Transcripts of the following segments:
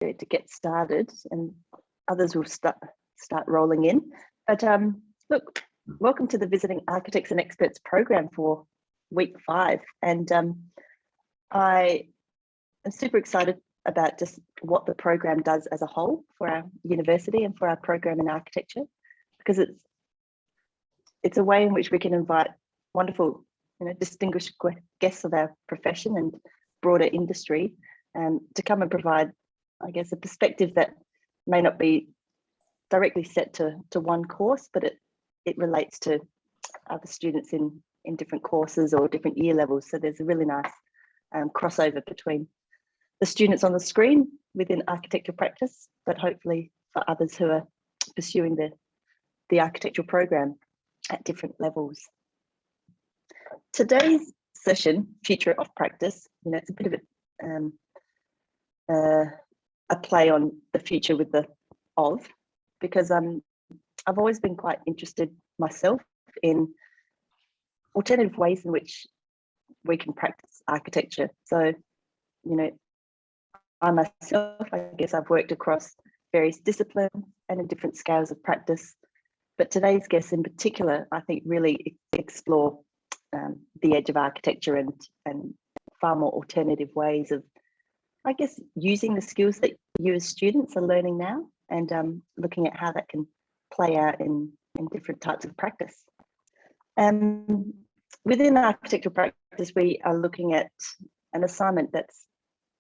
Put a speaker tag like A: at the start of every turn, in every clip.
A: get started, and others will start rolling in. But look, welcome to the Visiting Architects and Experts program for week 5. And I am super excited about just what the program does as a whole for our university and for our program in architecture, because it's a way in which we can invite wonderful, distinguished guests of our profession and broader industry to come and provide, I guess, a perspective that may not be directly set to one course, but it relates to other students in different courses or different year levels. So there's a really nice crossover between the students on the screen within architectural practice, but hopefully for others who are pursuing the architectural program at different levels. Today's session, Future of Practice, it's a bit of a play on the future with the of, because I've always been quite interested myself in alternative ways in which we can practice architecture. So, I myself, I guess I've worked across various disciplines and in different scales of practice, but today's guests in particular, I think really explore the edge of architecture and far more alternative ways of, I guess, using the skills that you as students are learning now and looking at how that can play out in different types of practice. Within architectural practice, we are looking at an assignment that's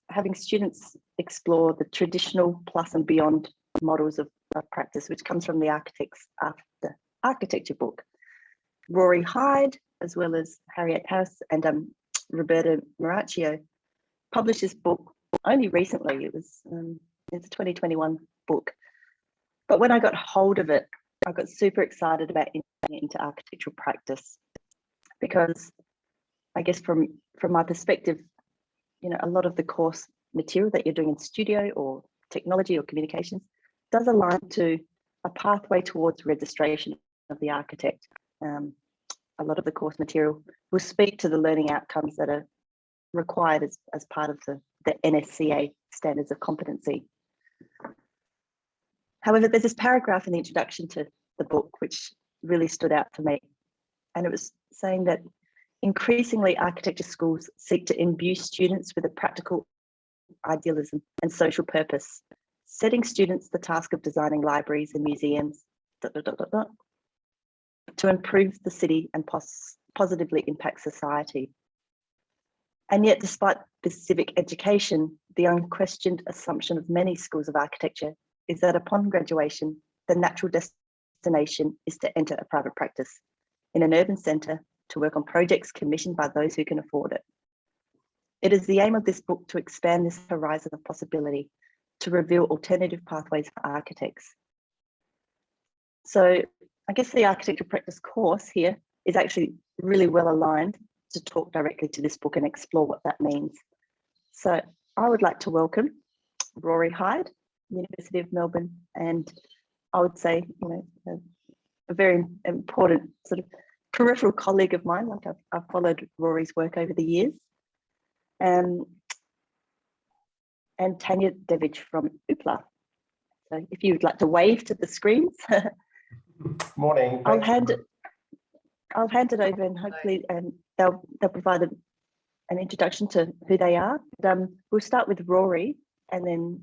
A: having students explore the traditional plus and beyond models of practice, which comes from the Architects After Architecture book. Rory Hyde, as well as Harriet Harris and Roberta Maracchio, published this book only recently. It's a 2021 book. But when I got hold of it, I got super excited about integrating it into architectural practice, because I guess from my perspective, a lot of the course material that you're doing in studio or technology or communications does align to a pathway towards registration of the architect. A lot of the course material will speak to the learning outcomes that are required as part of the NSCA standards of competency. However, there's this paragraph in the introduction to the book which really stood out for me. And it was saying that increasingly architecture schools seek to imbue students with a practical idealism and social purpose, setting students the task of designing libraries and museums, to improve the city and positively impact society. And yet, despite this civic education, the unquestioned assumption of many schools of architecture is that upon graduation, the natural destination is to enter a private practice in an urban centre to work on projects commissioned by those who can afford it. It is the aim of this book to expand this horizon of possibility, to reveal alternative pathways for architects. So I guess the architectural practice course here is actually really well aligned to talk directly to this book and explore what that means. So I would like to welcome Rory Hyde, University of Melbourne, and I would say, a very important sort of peripheral colleague of mine. Like I've followed Rory's work over the years. And Tania Devidge from OOPLA. So if you would like to wave to the screens.
B: Morning.
A: I'll hand it over, and hopefully they'll provide an introduction to who they are. We'll start with Rory, and then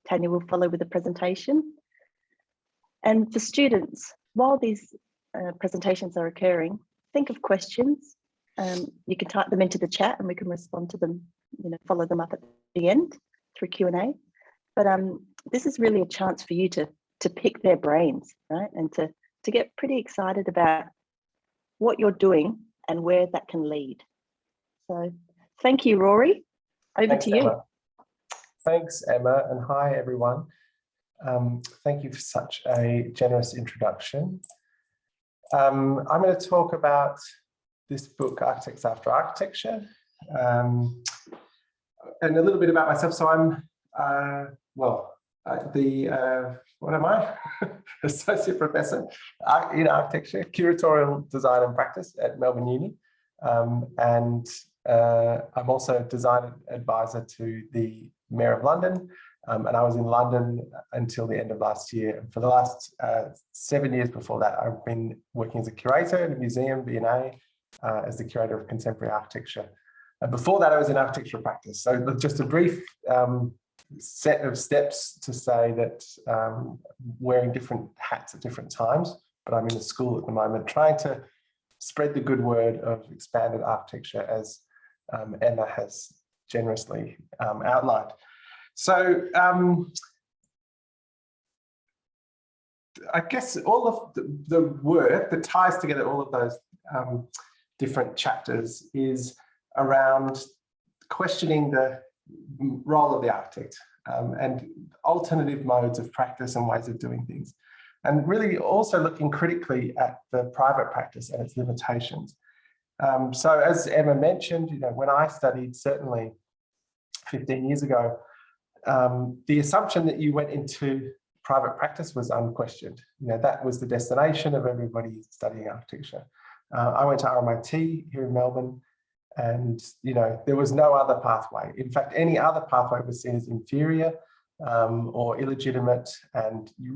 A: Tania will follow with a presentation. And for students, while these presentations are occurring, think of questions. You can type them into the chat and we can respond to them, follow them up at the end through Q&A. But this is really a chance for you to pick their brains, right? And to get pretty excited about what you're doing and where that can lead. So thank you, Rory. Over to you.
B: Emma. Thanks, Emma, and hi, everyone. Thank you for such a generous introduction. I'm going to talk about this book, Architects After Architecture, and a little bit about myself. So I'm, what am I? Associate Professor in Architecture, Curatorial Design and Practice at Melbourne Uni. And I'm also Design Advisor to the Mayor of London And I was in London until the end of last year. And for the last 7 years before that, I've been working as a curator in a museum, V&A, as the curator of contemporary architecture. And before that, I was in architectural practice. So just a brief set of steps to say that wearing different hats at different times, but I'm in a school at the moment trying to spread the good word of expanded architecture, as Emma has generously outlined. So I guess all of the work that ties together all of those different chapters is around questioning the role of the architect and alternative modes of practice and ways of doing things. And really also looking critically at the private practice and its limitations. So as Emma mentioned, when I studied, certainly 15 years ago, the assumption that you went into private practice was unquestioned. That was the destination of everybody studying architecture. I went to RMIT here in Melbourne, and there was no other pathway. In fact, any other pathway was seen as inferior or illegitimate, and you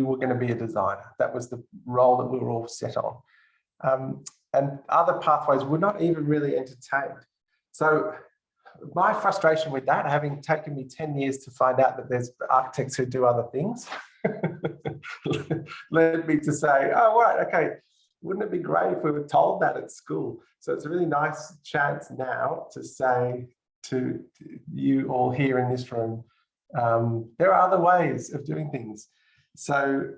B: were going to be a designer. That was the role that we were all set on. And other pathways were not even really entertained. So my frustration with that, having taken me 10 years to find out that there's architects who do other things, led me to say, oh, right, okay, wouldn't it be great if we were told that at school? So it's a really nice chance now to say to you all here in this room, there are other ways of doing things. So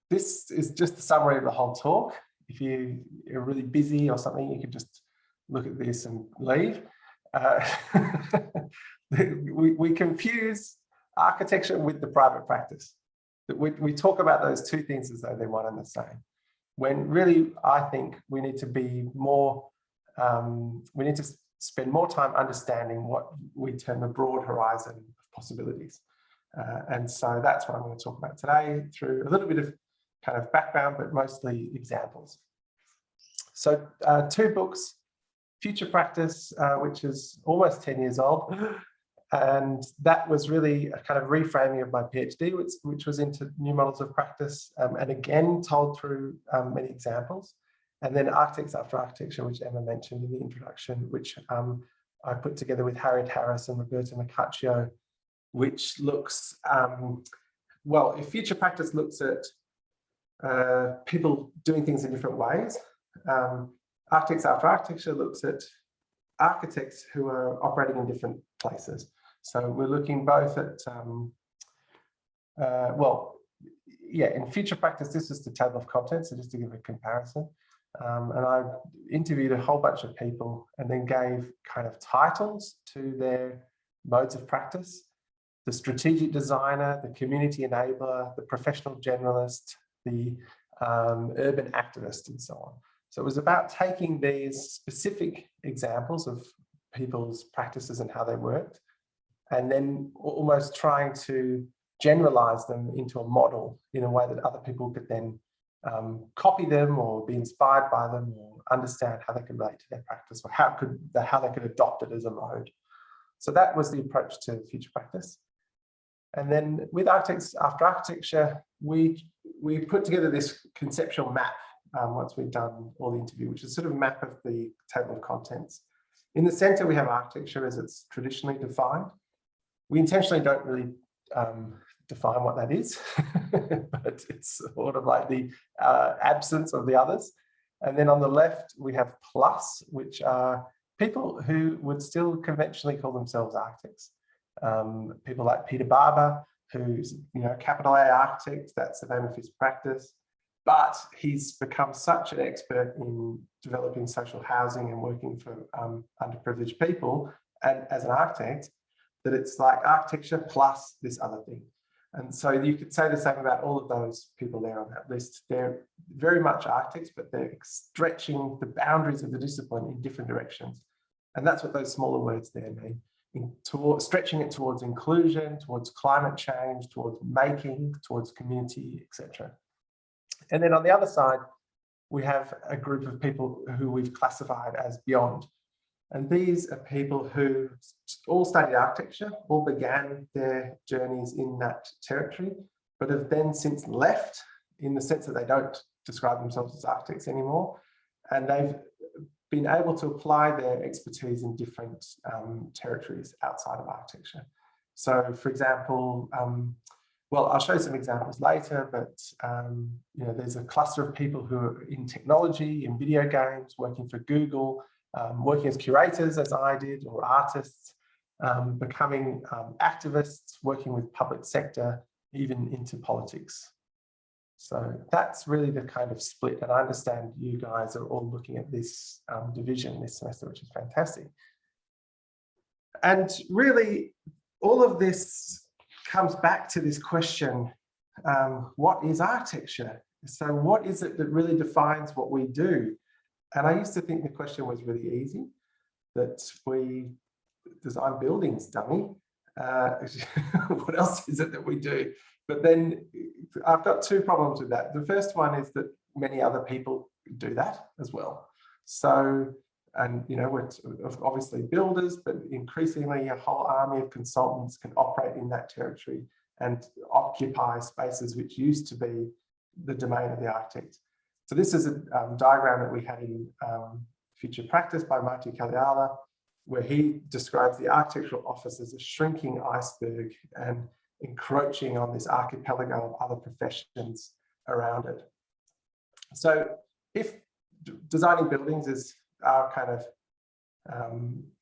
B: this is just a summary of the whole talk. If you're really busy or something, you can just look at this and leave. We confuse architecture with the private practice. We talk about those two things as though they're one and the same, when really I think we need to be more, we need to spend more time understanding what we term a broad horizon of possibilities. And so that's what I'm going to talk about today through a little bit of kind of background, but mostly examples. So 2 books, Future Practice, which is almost 10 years old. And that was really a kind of reframing of my PhD, which was into new models of practice, and again, told through many examples. And then Architects After Architecture, which Emma mentioned in the introduction, which I put together with Harriet Harris and Roberta Maccaccio, which looks, well, if Future Practice looks at people doing things in different ways, Architects After Architecture looks at architects who are operating in different places. So we're looking both at, in Future Practice, this is the table of contents, so just to give a comparison. And I interviewed a whole bunch of people and then gave kind of titles to their modes of practice: the strategic designer, the community enabler, the professional generalist, the urban activist, and so on. So it was about taking these specific examples of people's practices and how they worked, and then almost trying to generalize them into a model in a way that other people could then copy them or be inspired by them or understand how they could relate to their practice, or how they could adopt it as a mode. So that was the approach to Future Practice. And then with Architects After Architecture, we put together this conceptual map once we've done all the interview, which is sort of a map of the table of contents. In the center, we have architecture as it's traditionally defined. We intentionally don't really define what that is, but it's sort of like the absence of the others. And then on the left, we have plus, which are people who would still conventionally call themselves architects. People like Peter Barber, who's capital A architect, that's the name of his practice. But he's become such an expert in developing social housing and working for underprivileged people and as an architect, that it's like architecture plus this other thing. And so you could say the same about all of those people there on that list. They're very much architects, but they're stretching the boundaries of the discipline in different directions. And that's what those smaller words there mean. Stretching it towards inclusion, towards climate change, towards making, towards community, etc. And then on the other side, we have a group of people who we've classified as beyond. And these are people who all studied architecture, all began their journeys in that territory, but have then since left, in the sense that they don't describe themselves as architects anymore. And they've been able to apply their expertise in different territories outside of architecture. So for example, well, I'll show you some examples later, but you know, there's a cluster of people who are in technology, in video games, working for Google, working as curators, as I did, or artists, becoming activists, working with public sector, even into politics. So that's really the kind of split, and I understand you guys are all looking at this division this semester, which is fantastic. And really, all of this comes back to this question, what is architecture? So what is it that really defines what we do? And I used to think the question was really easy, that we design buildings, dummy. What else is it that we do? But then I've got two problems with that. The first one is that many other people do that as well. So, and you know, we're obviously builders, but increasingly a whole army of consultants can operate in that territory and occupy spaces which used to be the domain of the architect. So this is a diagram that we had in Future Practice by Marty Kaliala, where he describes the architectural office as a shrinking iceberg and encroaching on this archipelago of other professions around it. So if designing buildings is our kind of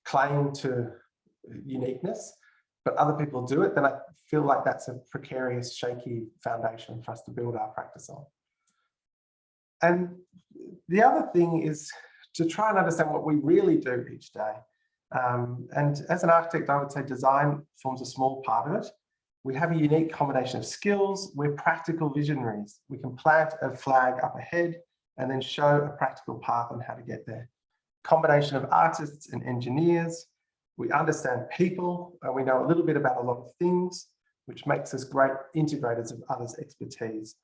B: claim to uniqueness, but other people do it, then I feel like that's a precarious, shaky foundation for us to build our practice on. And the other thing is to try and understand what we really do each day. And as an architect, I would say design forms a small part of it. We have a unique combination of skills. We're practical visionaries. We can plant a flag up ahead and then show a practical path on how to get there. Combination of artists and engineers. We understand people, and we know a little bit about a lot of things, which makes us great integrators of others' expertise.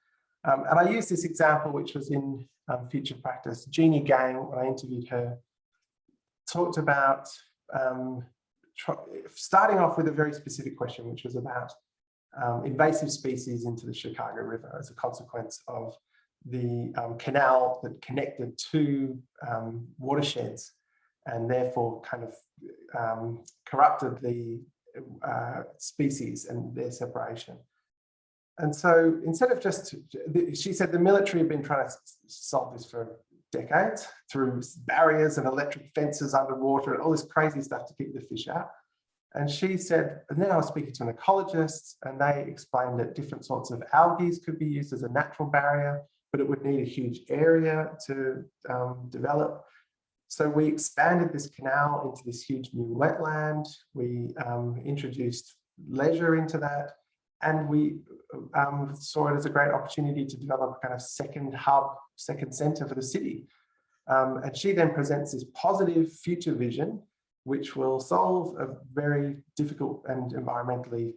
B: And I use this example, which was in Future Practice. Jeannie Gang, when I interviewed her, talked about starting off with a very specific question, which was about invasive species into the Chicago River as a consequence of the canal that connected two watersheds and therefore kind of corrupted the species and their separation. And so instead of just, she said the military have been trying to solve this for decades through barriers and electric fences underwater and all this crazy stuff to keep the fish out. And she said, and then I was speaking to an ecologist and they explained that different sorts of algae could be used as a natural barrier, but it would need a huge area to develop. So we expanded this canal into this huge new wetland. We introduced leisure into that. And we saw it as a great opportunity to develop a kind of second hub, second center for the city. And she then presents this positive future vision, which will solve a very difficult and environmentally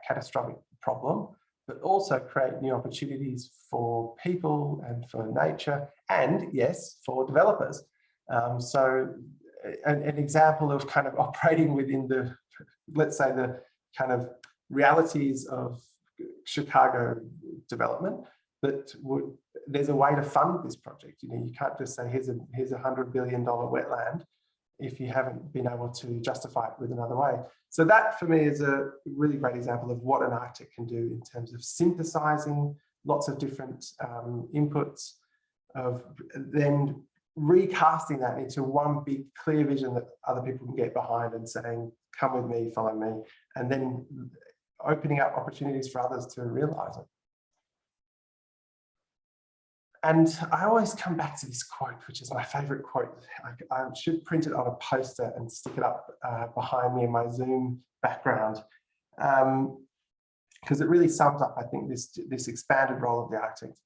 B: catastrophic problem, but also create new opportunities for people and for nature, and yes, for developers. So an example of kind of operating within the, let's say, the kind of realities of Chicago development, that would, there's a way to fund this project. You know, you can't just say here's a $100 billion wetland if you haven't been able to justify it with another way. So that for me is a really great example of what an architect can do in terms of synthesizing lots of different inputs, of then recasting that into one big clear vision that other people can get behind and saying, come with me, follow me, and then opening up opportunities for others to realize it. And I always come back to this quote, which is my favorite quote. I should print it on a poster and stick it up behind me in my Zoom background, because it really sums up, I think, this expanded role of the architect.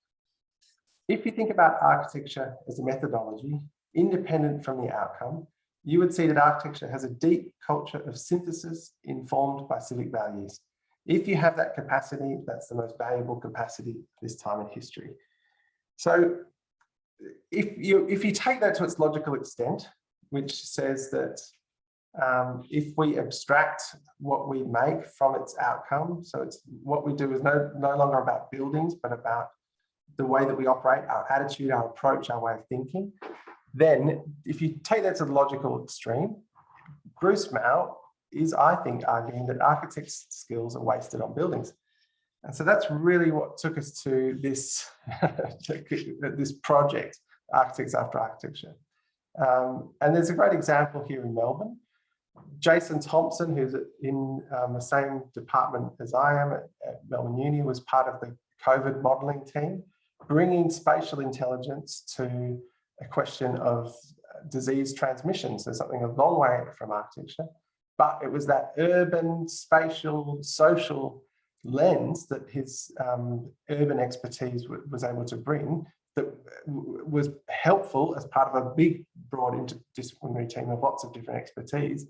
B: If you think about architecture as a methodology, independent from the outcome, you would see that architecture has a deep culture of synthesis informed by civic values. If you have that capacity, that's the most valuable capacity this time in history. So if you take that to its logical extent, which says that if we abstract what we make from its outcome, so it's what we do is no longer about buildings, but about the way that we operate, our attitude, our approach, our way of thinking, then if you take that to the logical extreme, Grusmau is, I think, arguing that architects' skills are wasted on buildings. And so that's really what took us to this, this project, Architects After Architecture. And there's a great example here in Melbourne. Jason Thompson, who's in the same department as I am at Melbourne Uni, was part of the COVID modelling team, bringing spatial intelligence to a question of disease transmission, so something a long way from architecture. But it was that urban, spatial, social lens that his urban expertise was able to bring that was helpful as part of a big, broad interdisciplinary team of lots of different expertise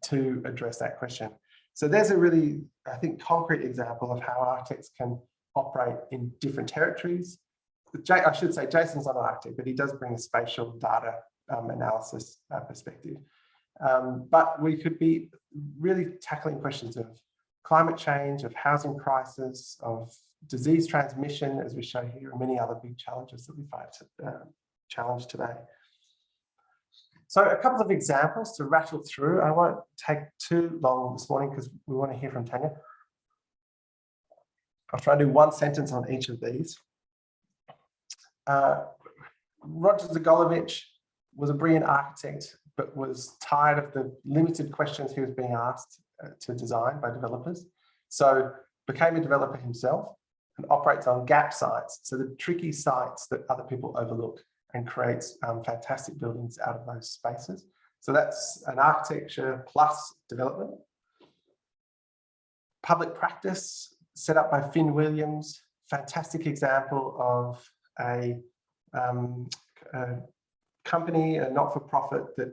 B: to address that question. So there's a really, I think, concrete example of how architects can operate in different territories. I should say Jason's not an architect, but he does bring a spatial data analysis perspective. But we could be really tackling questions of climate change, of housing crisis, of disease transmission, as we show here, and many other big challenges that we find challenge today. So a couple of examples to rattle through. I won't take too long this morning because we want to hear from Tania. I'll try to do one sentence on each of these. Roger Zagolovich was a brilliant architect, but was tired of the limited questions he was being asked to design by developers. So became a developer himself and operates on gap sites, so the tricky sites that other people overlook, and creates fantastic buildings out of those spaces. So that's an architecture plus development. Public practice set up by Finn Williams, fantastic example of a company, a not-for-profit that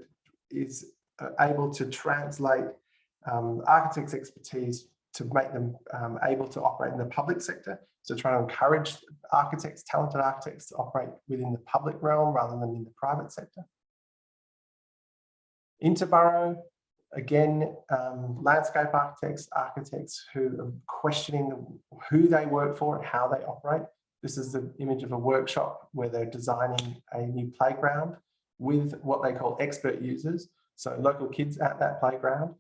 B: is able to translate architects' expertise to make them able to operate in the public sector. So trying to encourage architects, talented architects, to operate within the public realm rather than in the private sector. Interborough, again, landscape architects who are questioning who they work for and how they operate. This is the image of a workshop where they're designing a new playground with what they call expert users, so local kids at that playground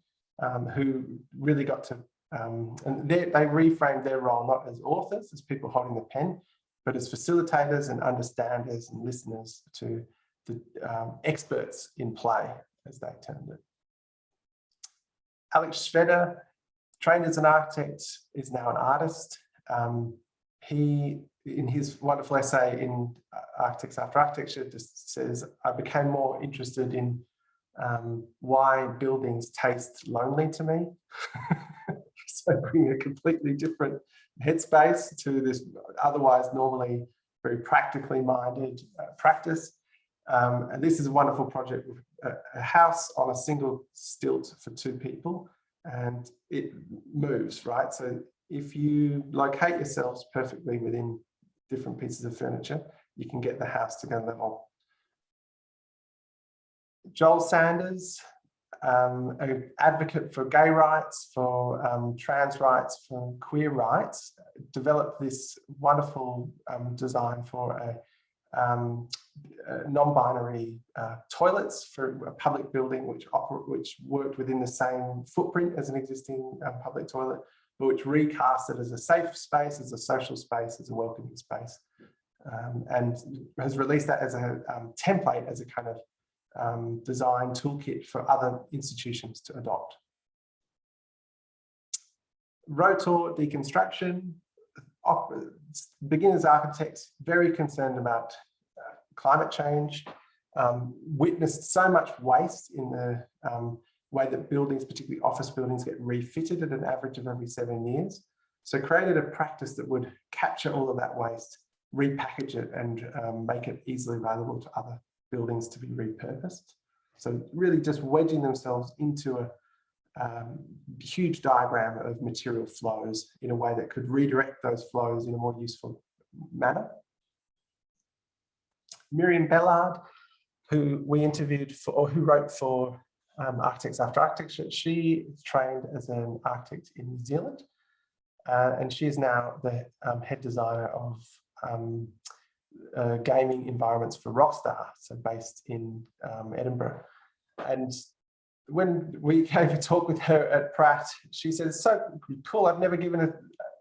B: who really got to, and they reframed their role not as authors, as people holding the pen, but as facilitators and understanders and listeners to the experts in play, as they termed it. Alex Schroeder, trained as an architect, is now an artist. He, in his wonderful essay in Architects After Architecture, just says, I became more interested in why buildings taste lonely to me. So bringing a completely different headspace to this otherwise normally very practically minded practice. And this is a wonderful project with a house on a single stilt for two people, and it moves, right? So if you locate yourselves perfectly within different pieces of furniture, you can get the house to go level. Joel Sanders, an advocate for gay rights, for trans rights, for queer rights, developed this wonderful design for a non-binary toilets for a public building which worked within the same footprint as an existing public toilet, but which recast it as a safe space, as a social space, as a welcoming space, and has released that as a template, as a kind of design toolkit for other institutions to adopt. Rotor deconstruction, beginners architects very concerned about climate change, witnessed so much waste in the way that buildings, particularly office buildings, get refitted at an average of every 7 years. So created a practice that would capture all of that waste, repackage it, and make it easily available to other buildings to be repurposed. So really just wedging themselves into a huge diagram of material flows in a way that could redirect those flows in a more useful manner. Miriam Bellard, who we interviewed for, or who wrote for Architects After Architecture. She is trained as an architect in New Zealand, and she is now the head designer of gaming environments for Rockstar, so based in Edinburgh. And when we came to talk with her at Pratt, she said, "It's so cool, I've never given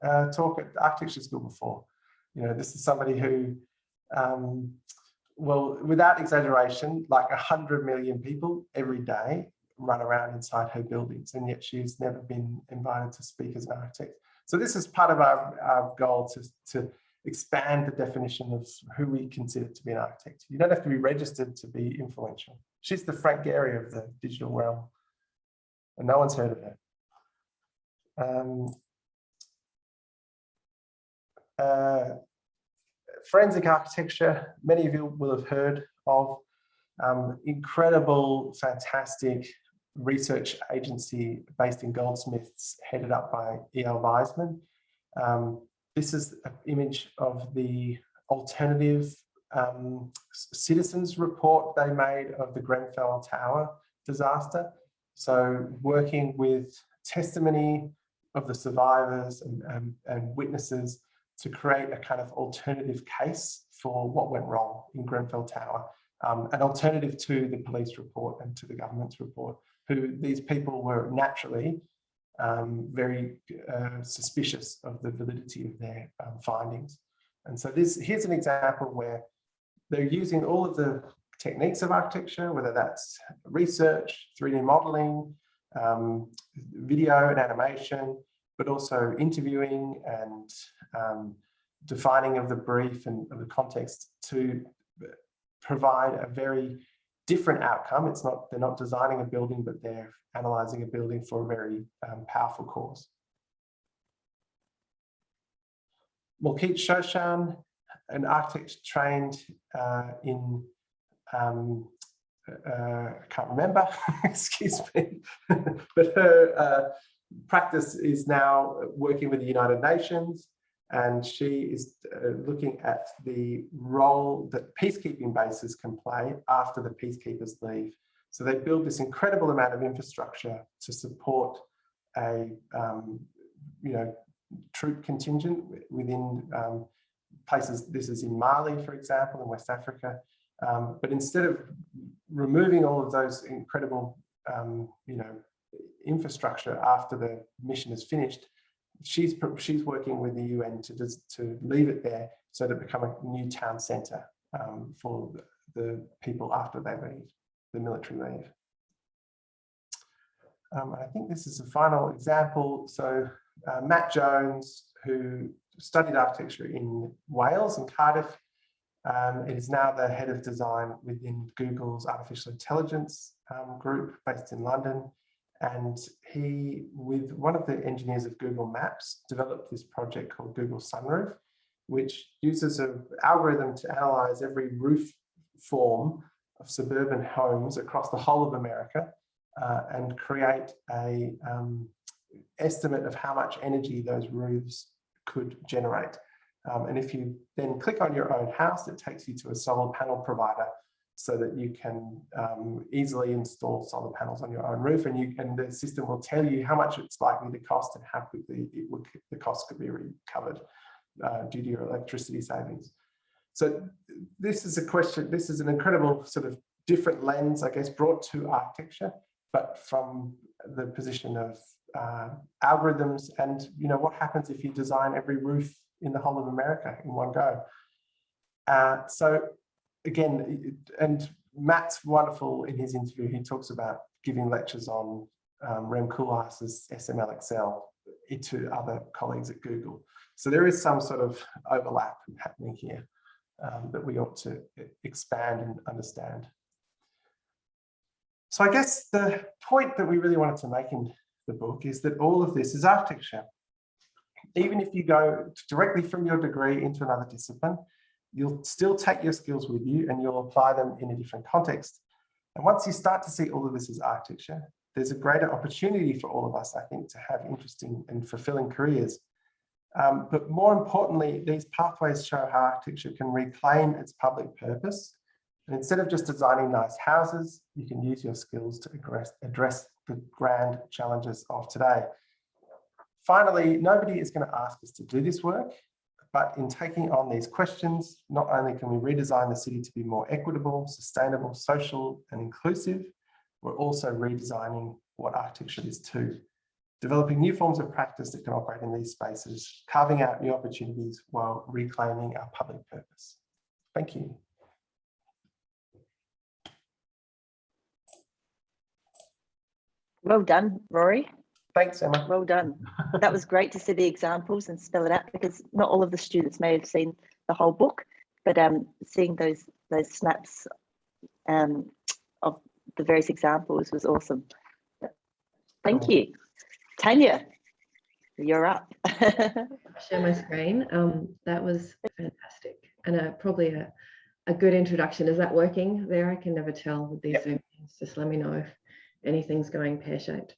B: a talk at architecture school before." You know, this is somebody who, well, without exaggeration, like 100 million people every day run around inside her buildings, and yet she's never been invited to speak as an architect. So this is part of our goal to expand the definition of who we consider to be an architect. You don't have to be registered to be influential. She's the Frank Gehry of the digital realm, and no one's heard of her. Forensic architecture, many of you will have heard of. Incredible, fantastic research agency based in Goldsmiths, headed up by E.L. Weisman. This is an image of the alternative citizens report they made of the Grenfell Tower disaster. So working with testimony of the survivors and witnesses to create a kind of alternative case for what went wrong in Grenfell Tower, an alternative to the police report and to the government's report, who these people were naturally very suspicious of the validity of their findings. And so here's an example where they're using all of the techniques of architecture, whether that's research, 3D modeling, video and animation, but also interviewing and defining of the brief and of the context to provide a very different outcome. It's not, they're not designing a building, but they're analysing a building for a very powerful cause. Mulkeet Shoshan, an architect trained in, I can't remember, excuse me, but her practice is now working with the United Nations, and she is looking at the role that peacekeeping bases can play after the peacekeepers leave. So they build this incredible amount of infrastructure to support a troop contingent within places. This is in Mali, for example, in West Africa. But instead of removing all of those incredible infrastructure after the mission is finished, she's working with the UN to leave it there so that it become a new town centre for the people after they leave, the military leave. I think this is the final example. So Matt Jones, who studied architecture in Wales, in Cardiff, is now the head of design within Google's artificial intelligence group based in London. And he, with one of the engineers of Google Maps, developed this project called Google Sunroof, which uses an algorithm to analyze every roof form of suburban homes across the whole of America and create a estimate of how much energy those roofs could generate. And if you then click on your own house, it takes you to a solar panel provider so that you can easily install solar panels on your own roof, and the system will tell you how much it's likely to cost and how quickly the cost could be recovered due to your electricity savings. So this is a question, this is an incredible sort of different lens, I guess, brought to architecture, but from the position of algorithms and, what happens if you design every roof in the whole of America in one go. So again, and Matt's wonderful in his interview. He talks about giving lectures on Rem Koolhaas's SML-XL to other colleagues at Google. So there is some sort of overlap happening here that we ought to expand and understand. So I guess the point that we really wanted to make in the book is that all of this is architecture. Even if you go directly from your degree into another discipline, you'll still take your skills with you and you'll apply them in a different context. And once you start to see all of this as architecture, there's a greater opportunity for all of us, I think, to have interesting and fulfilling careers. But more importantly, these pathways show how architecture can reclaim its public purpose And instead of just designing nice houses, you can use your skills to address the grand challenges of today. Finally, nobody is going to ask us to do this work, but in taking on these questions, not only can we redesign the city to be more equitable, sustainable, social, and inclusive, we're also redesigning what architecture is too, developing new forms of practice that can operate in these spaces, carving out new opportunities while reclaiming our public purpose. Thank you.
A: Well done, Rory.
B: Thanks, Emma.
A: Well done. That was great to see the examples and spell it out, because not all of the students may have seen the whole book, but seeing those snaps of the various examples was awesome. Thank you. Tania, you're up.
C: Share my screen. That was fantastic, and probably a good introduction. Is that working there? I can never tell with these
B: Yep.
C: Zoom things. Just let me know if anything's going pear-shaped.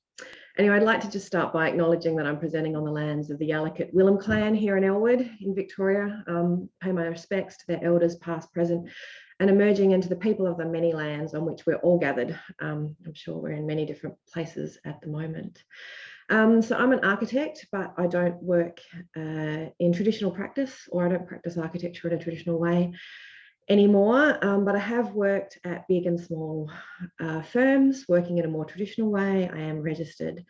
C: Anyway, I'd like to just start by acknowledging that I'm presenting on the lands of the Yalukit Willem clan here in Elwood in Victoria. Pay my respects to their elders past, present, and emerging into the people of the many lands on which we're all gathered. I'm sure we're in many different places at the moment. So I'm an architect, but I don't work in traditional practice, or I don't practice architecture in a traditional way anymore, but I have worked at big and small firms working in a more traditional way. I am registered,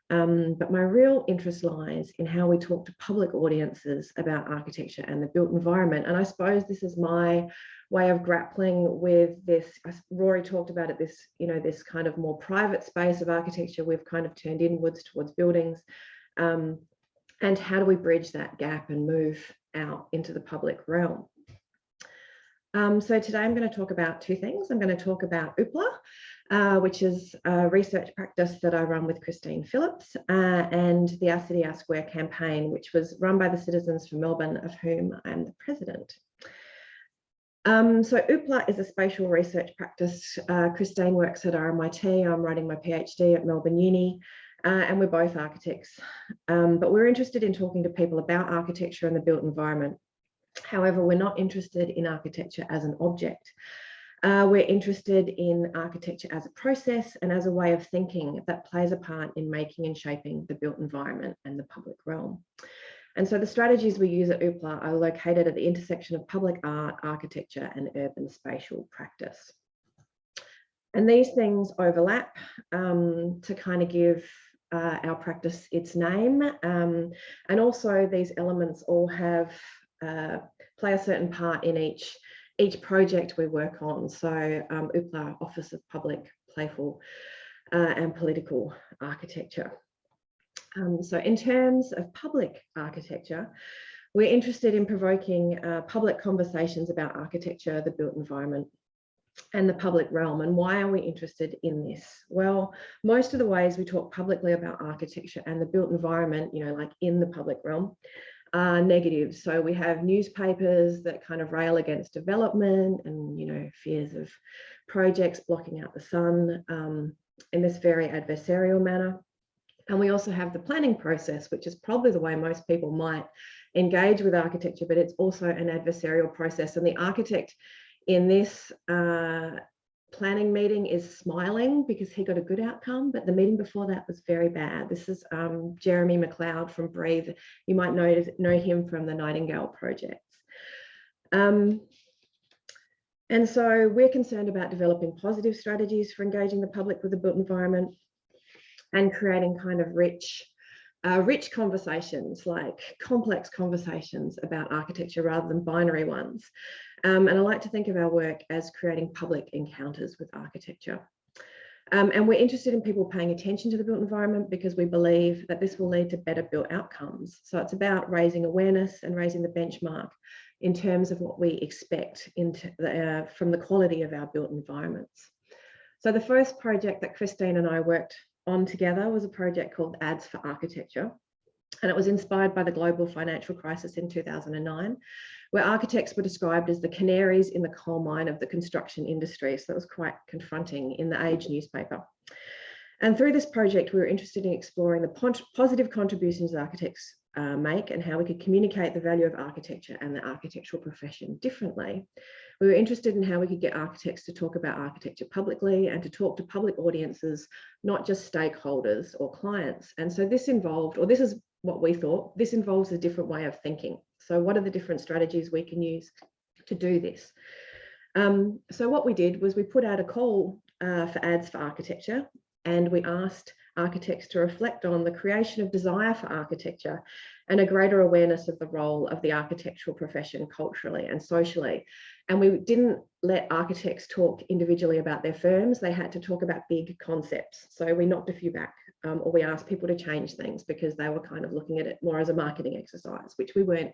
C: but my real interest lies in how we talk to public audiences about architecture and the built environment. And I suppose this is my way of grappling with this. Rory talked about it, this, this kind of more private space of architecture we've kind of turned inwards towards buildings, and how do we bridge that gap and move out into the public realm. So today I'm going to talk about two things. I'm going to talk about OOPLA, which is a research practice that I run with Christine Phillips, and the Our City, Our Square campaign, which was run by the citizens for Melbourne, of whom I'm the president. So OOPLA is a spatial research practice. Christine works at RMIT. I'm writing my PhD at Melbourne Uni, and we're both architects. But we're interested in talking to people about architecture and the built environment. However, we're not interested in architecture as an object. We're interested in architecture as a process and as a way of thinking that plays a part in making and shaping the built environment and the public realm. And so the strategies we use at OOPLA are located at the intersection of public art, architecture, and urban spatial practice. And these things overlap to kind of give our practice its name. And also these elements all have play a certain part in each project we work on. So OOPLA, Office of Public, Playful and Political Architecture. So in terms of public architecture, we're interested in provoking public conversations about architecture, the built environment, and the public realm. And why are we interested in this? Well, most of the ways we talk publicly about architecture and the built environment, like in the public realm, are negative. So we have newspapers that kind of rail against development and, fears of projects blocking out the sun in this very adversarial manner. And we also have the planning process, which is probably the way most people might engage with architecture, but it's also an adversarial process. And the architect in this planning meeting is smiling because he got a good outcome, but the meeting before that was very bad. This is Jeremy McLeod from Breathe. You might know him from the Nightingale projects. And so we're concerned about developing positive strategies for engaging the public with the built environment and creating kind of rich conversations, like complex conversations about architecture rather than binary ones. And I like to think of our work as creating public encounters with architecture. And we're interested in people paying attention to the built environment because we believe that this will lead to better built outcomes. So it's about raising awareness and raising the benchmark in terms of what we expect from the quality of our built environments. So the first project that Christine and I worked on together was a project called Ads for Architecture. And it was inspired by the global financial crisis in 2009, where architects were described as the canaries in the coal mine of the construction industry. So that was quite confronting in the Age newspaper. And through this project, we were interested in exploring the positive contributions architects make and how we could communicate the value of architecture and the architectural profession differently. We were interested in how we could get architects to talk about architecture publicly and to talk to public audiences, not just stakeholders or clients. And so this involved, or this is what we thought, this involves a different way of thinking. So what are the different strategies we can use to do this? So what we did was we put out a call for ads for architecture, and we asked architects to reflect on the creation of desire for architecture and a greater awareness of the role of the architectural profession culturally and socially. And we didn't let architects talk individually about their firms. They had to talk about big concepts. So we knocked a few back, or we asked people to change things because they were kind of looking at it more as a marketing exercise, which we weren't,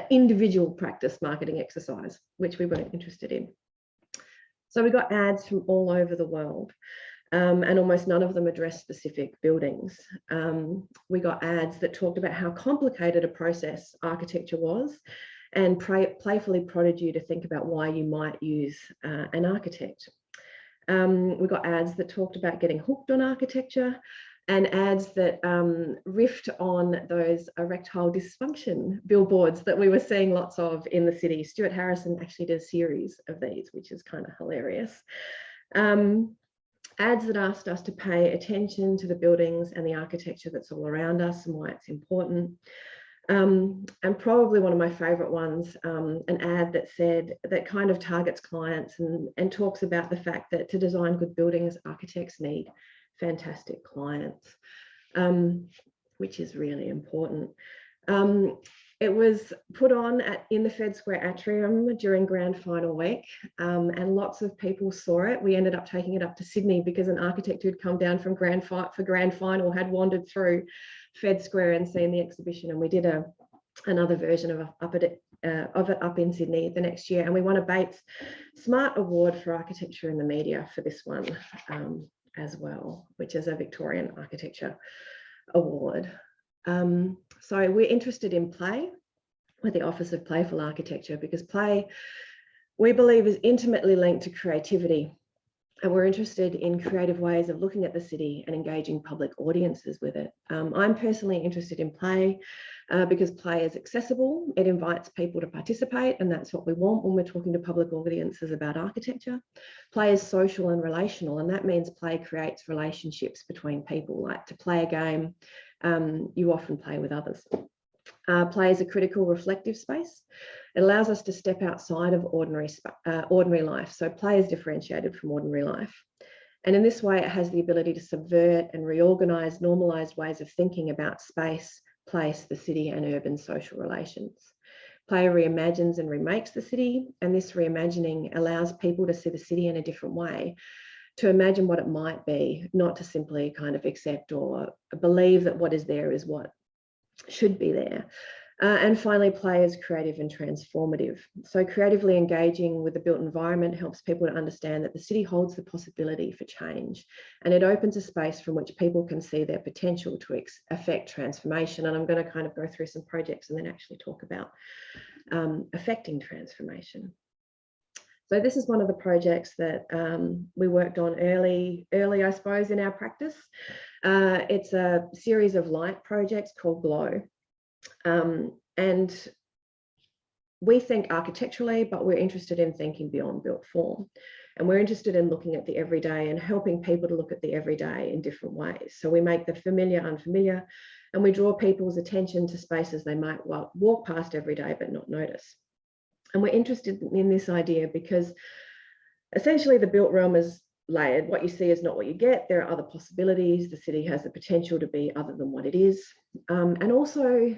C: individual practice marketing exercise, which we weren't interested in. So we got ads from all over the world. And almost none of them addressed specific buildings. We got ads that talked about how complicated a process architecture was and playfully prodded you to think about why you might use an architect. We got ads that talked about getting hooked on architecture and ads that riffed on those erectile dysfunction billboards that we were seeing lots of in the city. Stuart Harrison actually did a series of these, which is kind of hilarious. Ads that asked us to pay attention to the buildings and the architecture that's all around us and why it's important. And probably one of my favorite ones, an ad that said, that kind of targets clients and talks about the fact that to design good buildings, architects need fantastic clients, which is really important. It was put on in the Fed Square atrium during grand final week, and lots of people saw it. We ended up taking it up to Sydney because an architect who'd come down from grand final had wandered through Fed Square and seen the exhibition, and we did another version of it up in Sydney the next year, and we won a Bates Smart Award for Architecture in the Media for this one as well, which is a Victorian Architecture Award. So we're interested in play with the Office of Playful Architecture because play, we believe, is intimately linked to creativity. And we're interested in creative ways of looking at the city and engaging public audiences with it. I'm personally interested in play because play is accessible. It invites people to participate, and that's what we want when we're talking to public audiences about architecture. Play is social and relational, and that means play creates relationships between people. Like to play a game, you often play with others. Play is a critical reflective space. It allows us to step outside of ordinary life. So play is differentiated from ordinary life. And in this way, it has the ability to subvert and reorganize normalized ways of thinking about space, place, the city, and urban social relations. Play reimagines and remakes the city, and this reimagining allows people to see the city in a different way, to imagine what it might be, not to simply kind of accept or believe that what is there is what should be there. And finally, play is creative and transformative. So creatively engaging with the built environment helps people to understand that the city holds the possibility for change, and it opens a space from which people can see their potential to affect transformation. And I'm going to kind of go through some projects and then actually talk about affecting transformation. So this is one of the projects that we worked on early, I suppose, in our practice. It's a series of light projects called Glow. And we think architecturally, but we're interested in thinking beyond built form. And we're interested in looking at the everyday and helping people to look at the everyday in different ways. So we make the familiar unfamiliar, and we draw people's attention to spaces they might walk past every day but not notice. And we're interested in this idea because essentially the built realm is layered. What you see is not what you get. There are other possibilities. The city has the potential to be other than what it is. And also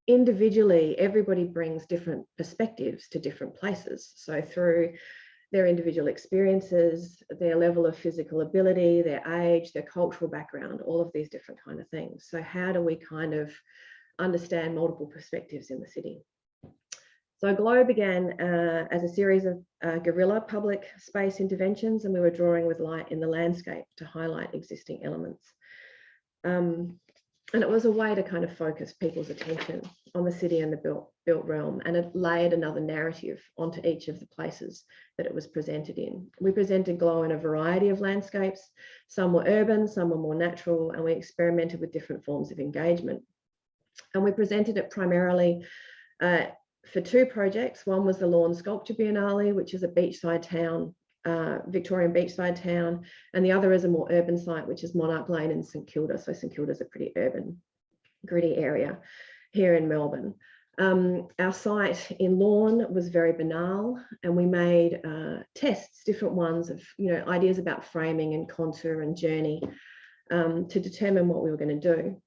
C: individually, everybody brings different perspectives to different places. So through their individual experiences, their level of physical ability, their age, their cultural background, all of these different kind of things. So how do we kind of understand multiple perspectives in the city? So Glow began as a series of guerrilla public space interventions, and we were drawing with light in the landscape to highlight existing elements. And it was a way to kind of focus people's attention on the city and the built realm, and it layered another narrative onto each of the places that it was presented in. We presented Glow in a variety of landscapes. Some were urban, some were more natural, and we experimented with different forms of engagement. And we presented it primarily for two projects. One was the Lawn Sculpture Biennale, which is a beachside town, Victorian beachside town, and the other is a more urban site, which is Monarch Lane in St Kilda. So St Kilda's a pretty urban, gritty area here in Melbourne. Our site in Lawn was very banal, and we made tests, different ones of, you know, ideas about framing and contour and journey to determine what we were going to do.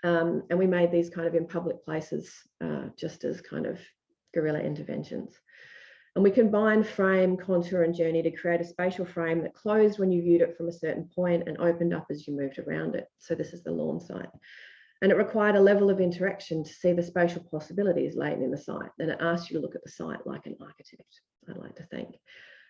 C: And we made these kind of in public places, just as kind of guerrilla interventions. And we combined frame, contour and journey to create a spatial frame that closed when you viewed it from a certain point and opened up as you moved around it. So this is the Lawn site. And it required a level of interaction to see the spatial possibilities latent in the site. And it asked you to look at the site like an architect, I'd like to think.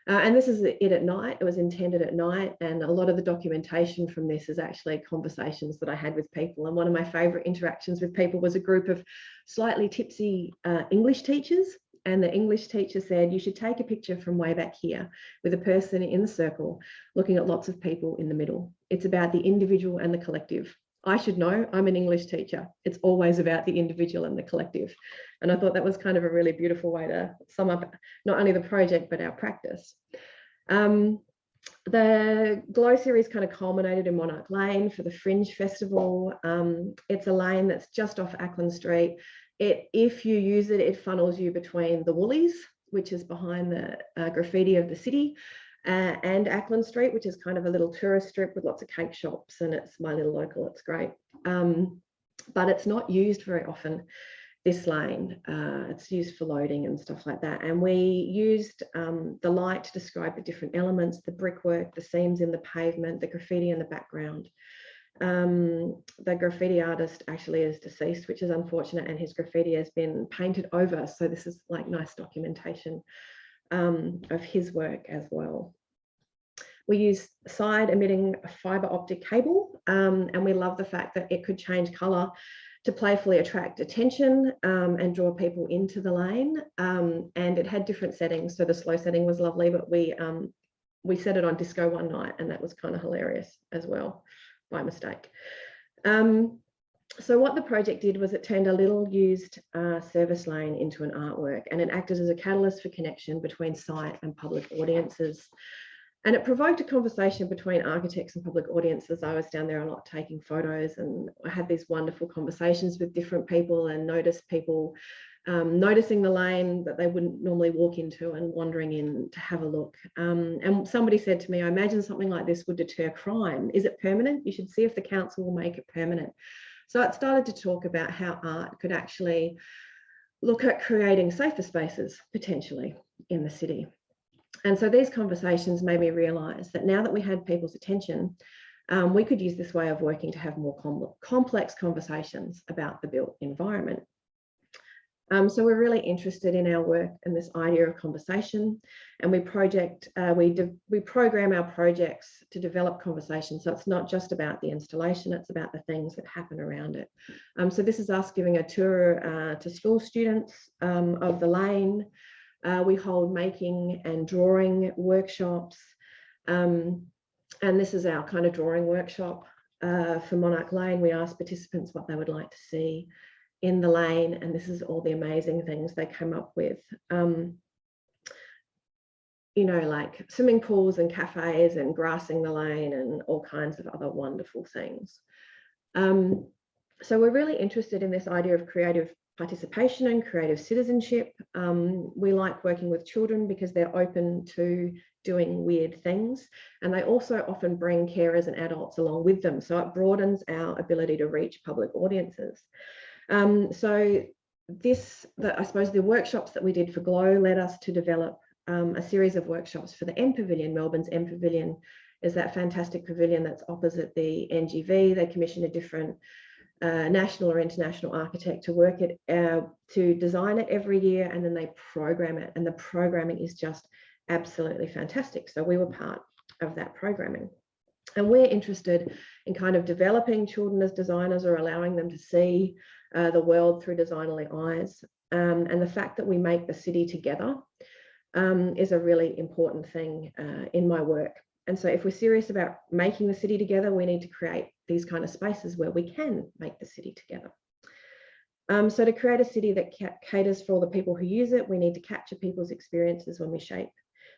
C: And this is it at night. It was intended at night. And a lot of the documentation from this is actually conversations that I had with people. And one of my favorite interactions with people was a group of slightly tipsy English teachers. And the English teacher said, you should take a picture from way back here with a person in the circle, looking at lots of people in the middle. It's about the individual and the collective. I should know, I'm an English teacher. It's always about the individual and the collective. And I thought that was kind of a really beautiful way to sum up not only the project, but our practice. The Glow series kind of culminated in Monarch Lane for the Fringe Festival. It's a lane that's just off Ackland Street. If you use it, it funnels you between the Woolies, which is behind the graffiti of the city, and Ackland Street, which is kind of a little tourist strip with lots of cake shops, and it's my little local, it's great. But it's not used very often, this lane. It's used for loading and stuff like that. And we used the light to describe the different elements, the brickwork, the seams in the pavement, the graffiti in the background. The graffiti artist actually is deceased, which is unfortunate, and his graffiti has been painted over. So this is like nice documentation of his work as well. We use side emitting fiber optic cable, and we love the fact that it could change color to playfully attract attention and draw people into the lane. And it had different settings. So the slow setting was lovely, but we set it on disco one night, and that was kind of hilarious as well, by mistake. So what the project did was it turned a little used service lane into an artwork, and it acted as a catalyst for connection between site and public audiences. And it provoked a conversation between architects and public audiences. I was down there a lot taking photos, and I had these wonderful conversations with different people, and noticed people noticing the lane that they wouldn't normally walk into and wandering in to have a look. And somebody said to me, I imagine something like this would deter crime. Is it permanent? You should see if the council will make it permanent. So it started to talk about how art could actually look at creating safer spaces potentially in the city. And so these conversations made me realise that now that we had people's attention, we could use this way of working to have more complex conversations about the built environment. So we're really interested in our work and this idea of conversation, and we program our projects to develop conversations. So it's not just about the installation, it's about the things that happen around it. So this is us giving a tour to school students of the lane. We hold making and drawing workshops. And this is our kind of drawing workshop for Monarch Lane. We asked participants what they would like to see in the lane, and this is all the amazing things they came up with. You know, like swimming pools and cafes and grassing the lane and all kinds of other wonderful things. So we're really interested in this idea of creative participation and creative citizenship. We like working with children because they're open to doing weird things, and they also often bring carers and adults along with them. So it broadens our ability to reach public audiences. So I suppose the workshops that we did for Glow led us to develop a series of workshops for the M Pavilion. Melbourne's M Pavilion is that fantastic pavilion that's opposite the NGV. They commissioned a different national or international architect to work it, to design it every year, and then they program it, and the programming is just absolutely fantastic. So we were part of that programming. And we're interested in kind of developing children as designers, or allowing them to see the world through designerly eyes. And the fact that we make the city together is a really important thing in my work. And so if we're serious about making the city together, we need to create these kind of spaces where we can make the city together. So to create a city that caters for all the people who use it, we need to capture people's experiences when we shape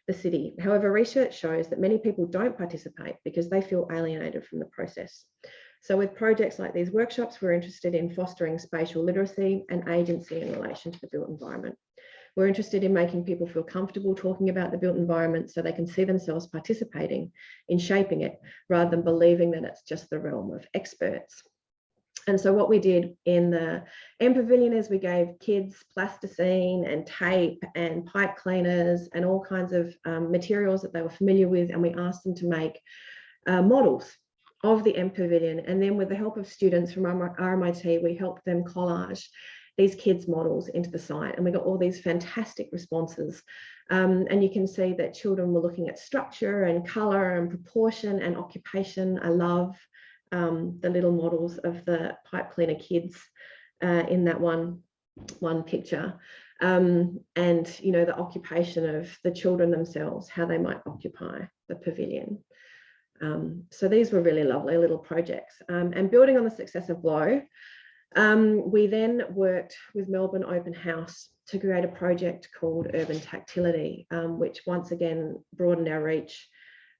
C: the city. However, research shows that many people don't participate because they feel alienated from the process. So with projects like these workshops, we're interested in fostering spatial literacy and agency in relation to the built environment. We're interested in making people feel comfortable talking about the built environment so they can see themselves participating in shaping it rather than believing that it's just the realm of experts. And so what we did in the M Pavilion is we gave kids plasticine and tape and pipe cleaners and all kinds of materials that they were familiar with, and we asked them to make models of the M Pavilion. And then with the help of students from RMIT, we helped them collage these kids' models into the site, and we got all these fantastic responses. And you can see that children were looking at structure and colour and proportion and occupation. I love the little models of the pipe cleaner kids in that one picture. And, you know, the occupation of the children themselves, how they might occupy the pavilion. So these were really lovely little projects. And building on the success of Glow, we then worked with Melbourne Open House to create a project called Urban Tactility, which once again broadened our reach.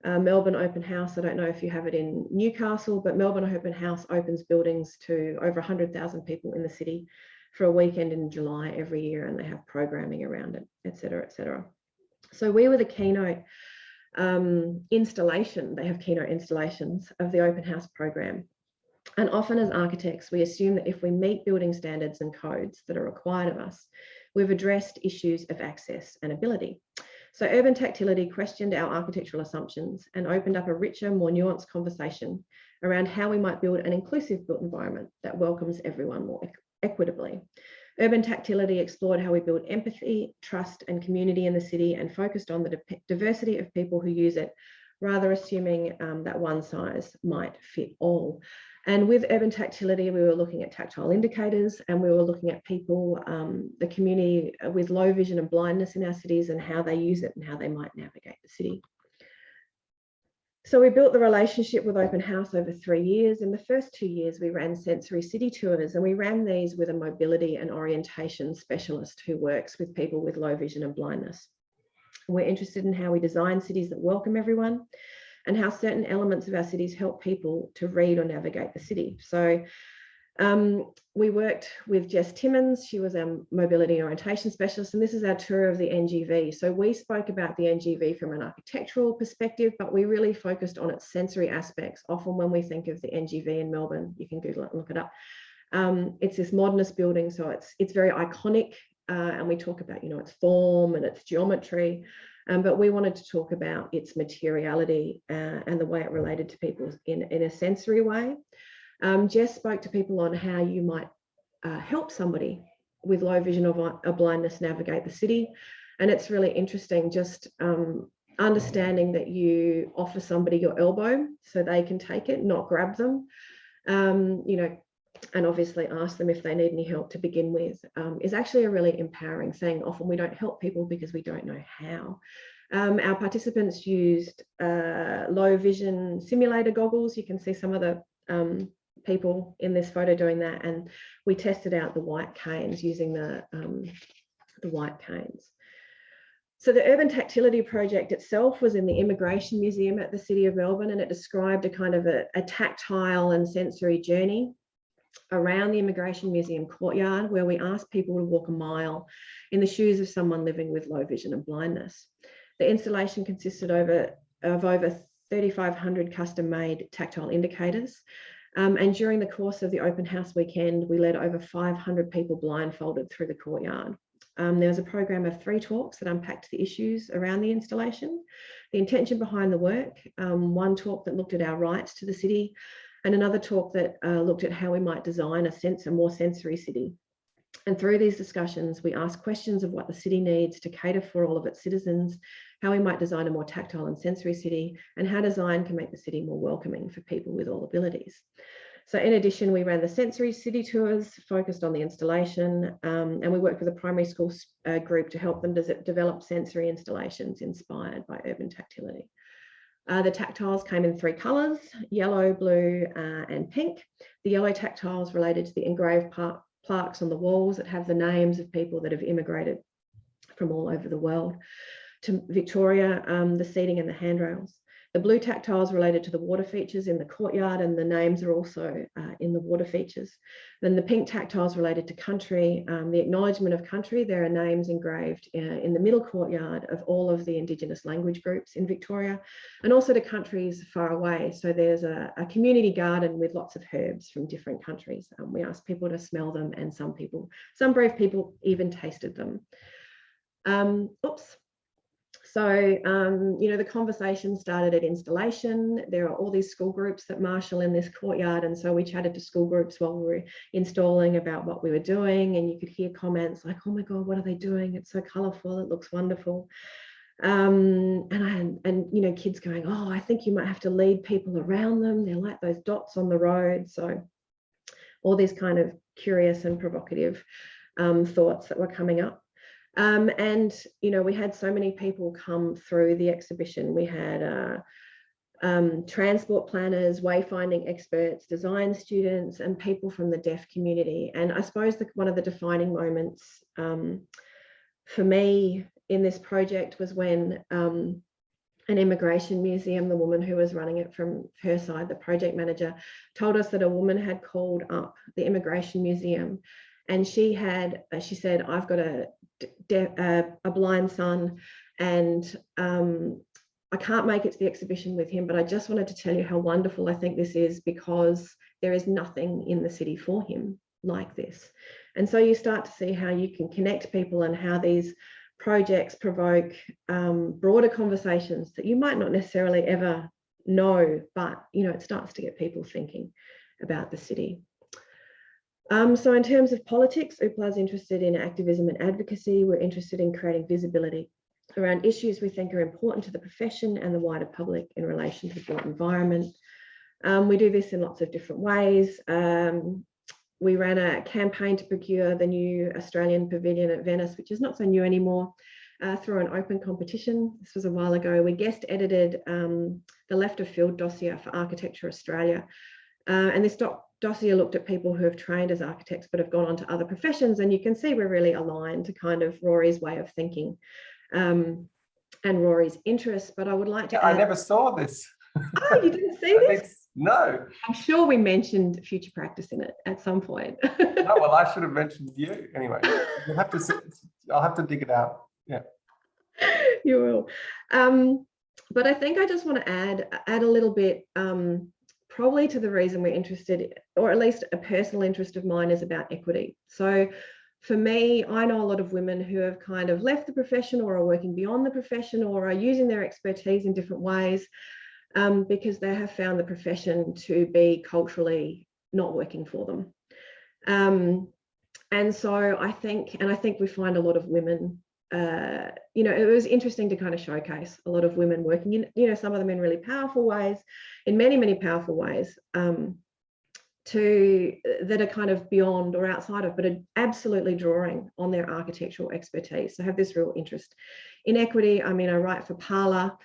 C: Melbourne Open House, I don't know if you have it in Newcastle, but Melbourne Open House opens buildings to over 100,000 people in the city for a weekend in July every year, and they have programming around it, et cetera, et cetera. So we were the keynote installation. They have keynote installations of the Open House program. And often as architects, we assume that if we meet building standards and codes that are required of us, we've addressed issues of access and ability. So Urban Tactility questioned our architectural assumptions and opened up a richer, more nuanced conversation around how we might build an inclusive built environment that welcomes everyone more equitably. Urban Tactility explored how we build empathy, trust, and community in the city, and focused on the diversity of people who use it, rather assuming that one size might fit all. And with Urban Tactility, we were looking at tactile indicators, and we were looking at people, the community with low vision and blindness in our cities, and how they use it and how they might navigate the city. So we built the relationship with Open House over 3 years. In the first 2 years, we ran sensory city tours, and we ran these with a mobility and orientation specialist who works with people with low vision and blindness. We're interested in how we design cities that welcome everyone, and how certain elements of our cities help people to read or navigate the city. So we worked with Jess Timmins. She was our mobility orientation specialist, and this is our tour of the NGV. So we spoke about the NGV from an architectural perspective, but we really focused on its sensory aspects. Often when we think of the NGV in Melbourne, you can Google it and look it up. It's this modernist building, so it's very iconic, and we talk about, you know, its form and its geometry. But we wanted to talk about its materiality and the way it related to people in a sensory way. Jess spoke to people on how you might help somebody with low vision or blindness navigate the city. And it's really interesting, just understanding that you offer somebody your elbow so they can take it, not grab them, you know, and obviously ask them if they need any help to begin with, is actually a really empowering thing. Often we don't help people because we don't know how. Our participants used low vision simulator goggles. You can see some of the people in this photo doing that, and we tested out the white canes using the white canes. So the Urban Tactility project itself was in the Immigration Museum at the City of Melbourne, and it described a kind of a tactile and sensory journey around the Immigration Museum courtyard, where we asked people to walk a mile in the shoes of someone living with low vision and blindness. The installation consisted of over 3,500 custom-made tactile indicators. And during the course of the open house weekend, we led over 500 people blindfolded through the courtyard. There was a program of 3 talks that unpacked the issues around the installation, the intention behind the work, one talk that looked at our rights to the city, and another talk that looked at how we might design a more sensory city. And through these discussions, we asked questions of what the city needs to cater for all of its citizens, how we might design a more tactile and sensory city, and how design can make the city more welcoming for people with all abilities. So in addition, we ran the sensory city tours, focused on the installation, and we worked with a primary school group to help them develop sensory installations inspired by Urban Tactility. The tactiles came in 3 colours, yellow, blue, and pink. The yellow tactiles related to the engraved plaques on the walls that have the names of people that have immigrated from all over the world to Victoria, the seating and the handrails. The blue tactiles related to the water features in the courtyard, and the names are also in the water features. Then the pink tactiles related to country, the acknowledgement of country. There are names engraved in the middle courtyard of all of the Indigenous language groups in Victoria, and also to countries far away. So there's a community garden with lots of herbs from different countries. We asked people to smell them, and some brave people even tasted them. So, you know, the conversation started at installation. There are all these school groups that marshal in this courtyard. And so we chatted to school groups while we were installing about what we were doing. And you could hear comments like, oh my God, what are they doing? It's so colourful. It looks wonderful. And you know, kids going, oh, I think you might have to lead people around them. They're like those dots on the road. So all these kind of curious and provocative thoughts that were coming up. And, you know, we had so many people come through the exhibition. We had transport planners, wayfinding experts, design students, and people from the deaf community. And I suppose one of the defining moments for me in this project was when an immigration museum, the woman who was running it from her side, the project manager, told us that a woman had called up the immigration museum, and she said, I've got a blind son, and I can't make it to the exhibition with him, but I just wanted to tell you how wonderful I think this is, because there is nothing in the city for him like this. And so you start to see how you can connect people and how these projects provoke broader conversations that you might not necessarily ever know, but you know, it starts to get people thinking about the city. So in terms of politics, OOPLA is interested in activism and advocacy. We're interested in creating visibility around issues we think are important to the profession and the wider public in relation to the built environment. We do this in lots of different ways. We ran a campaign to procure the new Australian Pavilion at Venice, which is not so new anymore, through an open competition. This was a while ago. We guest edited the Left of Field dossier for Architecture Australia. And this dossier looked at people who have trained as architects but have gone on to other professions, and you can see we're really aligned to kind of Rory's way of thinking and Rory's interests. But I would like to add...
B: I never saw this.
C: Oh, you didn't see this?
B: No.
C: I'm sure we mentioned future practice in it at some point.
B: No, well, I should have mentioned you anyway. You'll have to. I'll have to dig it out. Yeah.
C: You will. But I think I just want to add a little bit. Probably to the reason we're interested, or at least a personal interest of mine, is about equity. So for me, I know a lot of women who have kind of left the profession or are working beyond the profession or are using their expertise in different ways because they have found the profession to be culturally not working for them. And so I think we find a lot of women, you know, it was interesting to kind of showcase a lot of women working in, you know, some of them in really powerful ways, in many, many powerful ways, that are kind of beyond or outside of, but are absolutely drawing on their architectural expertise. So I have this real interest in equity. I mean, I write for Parlour.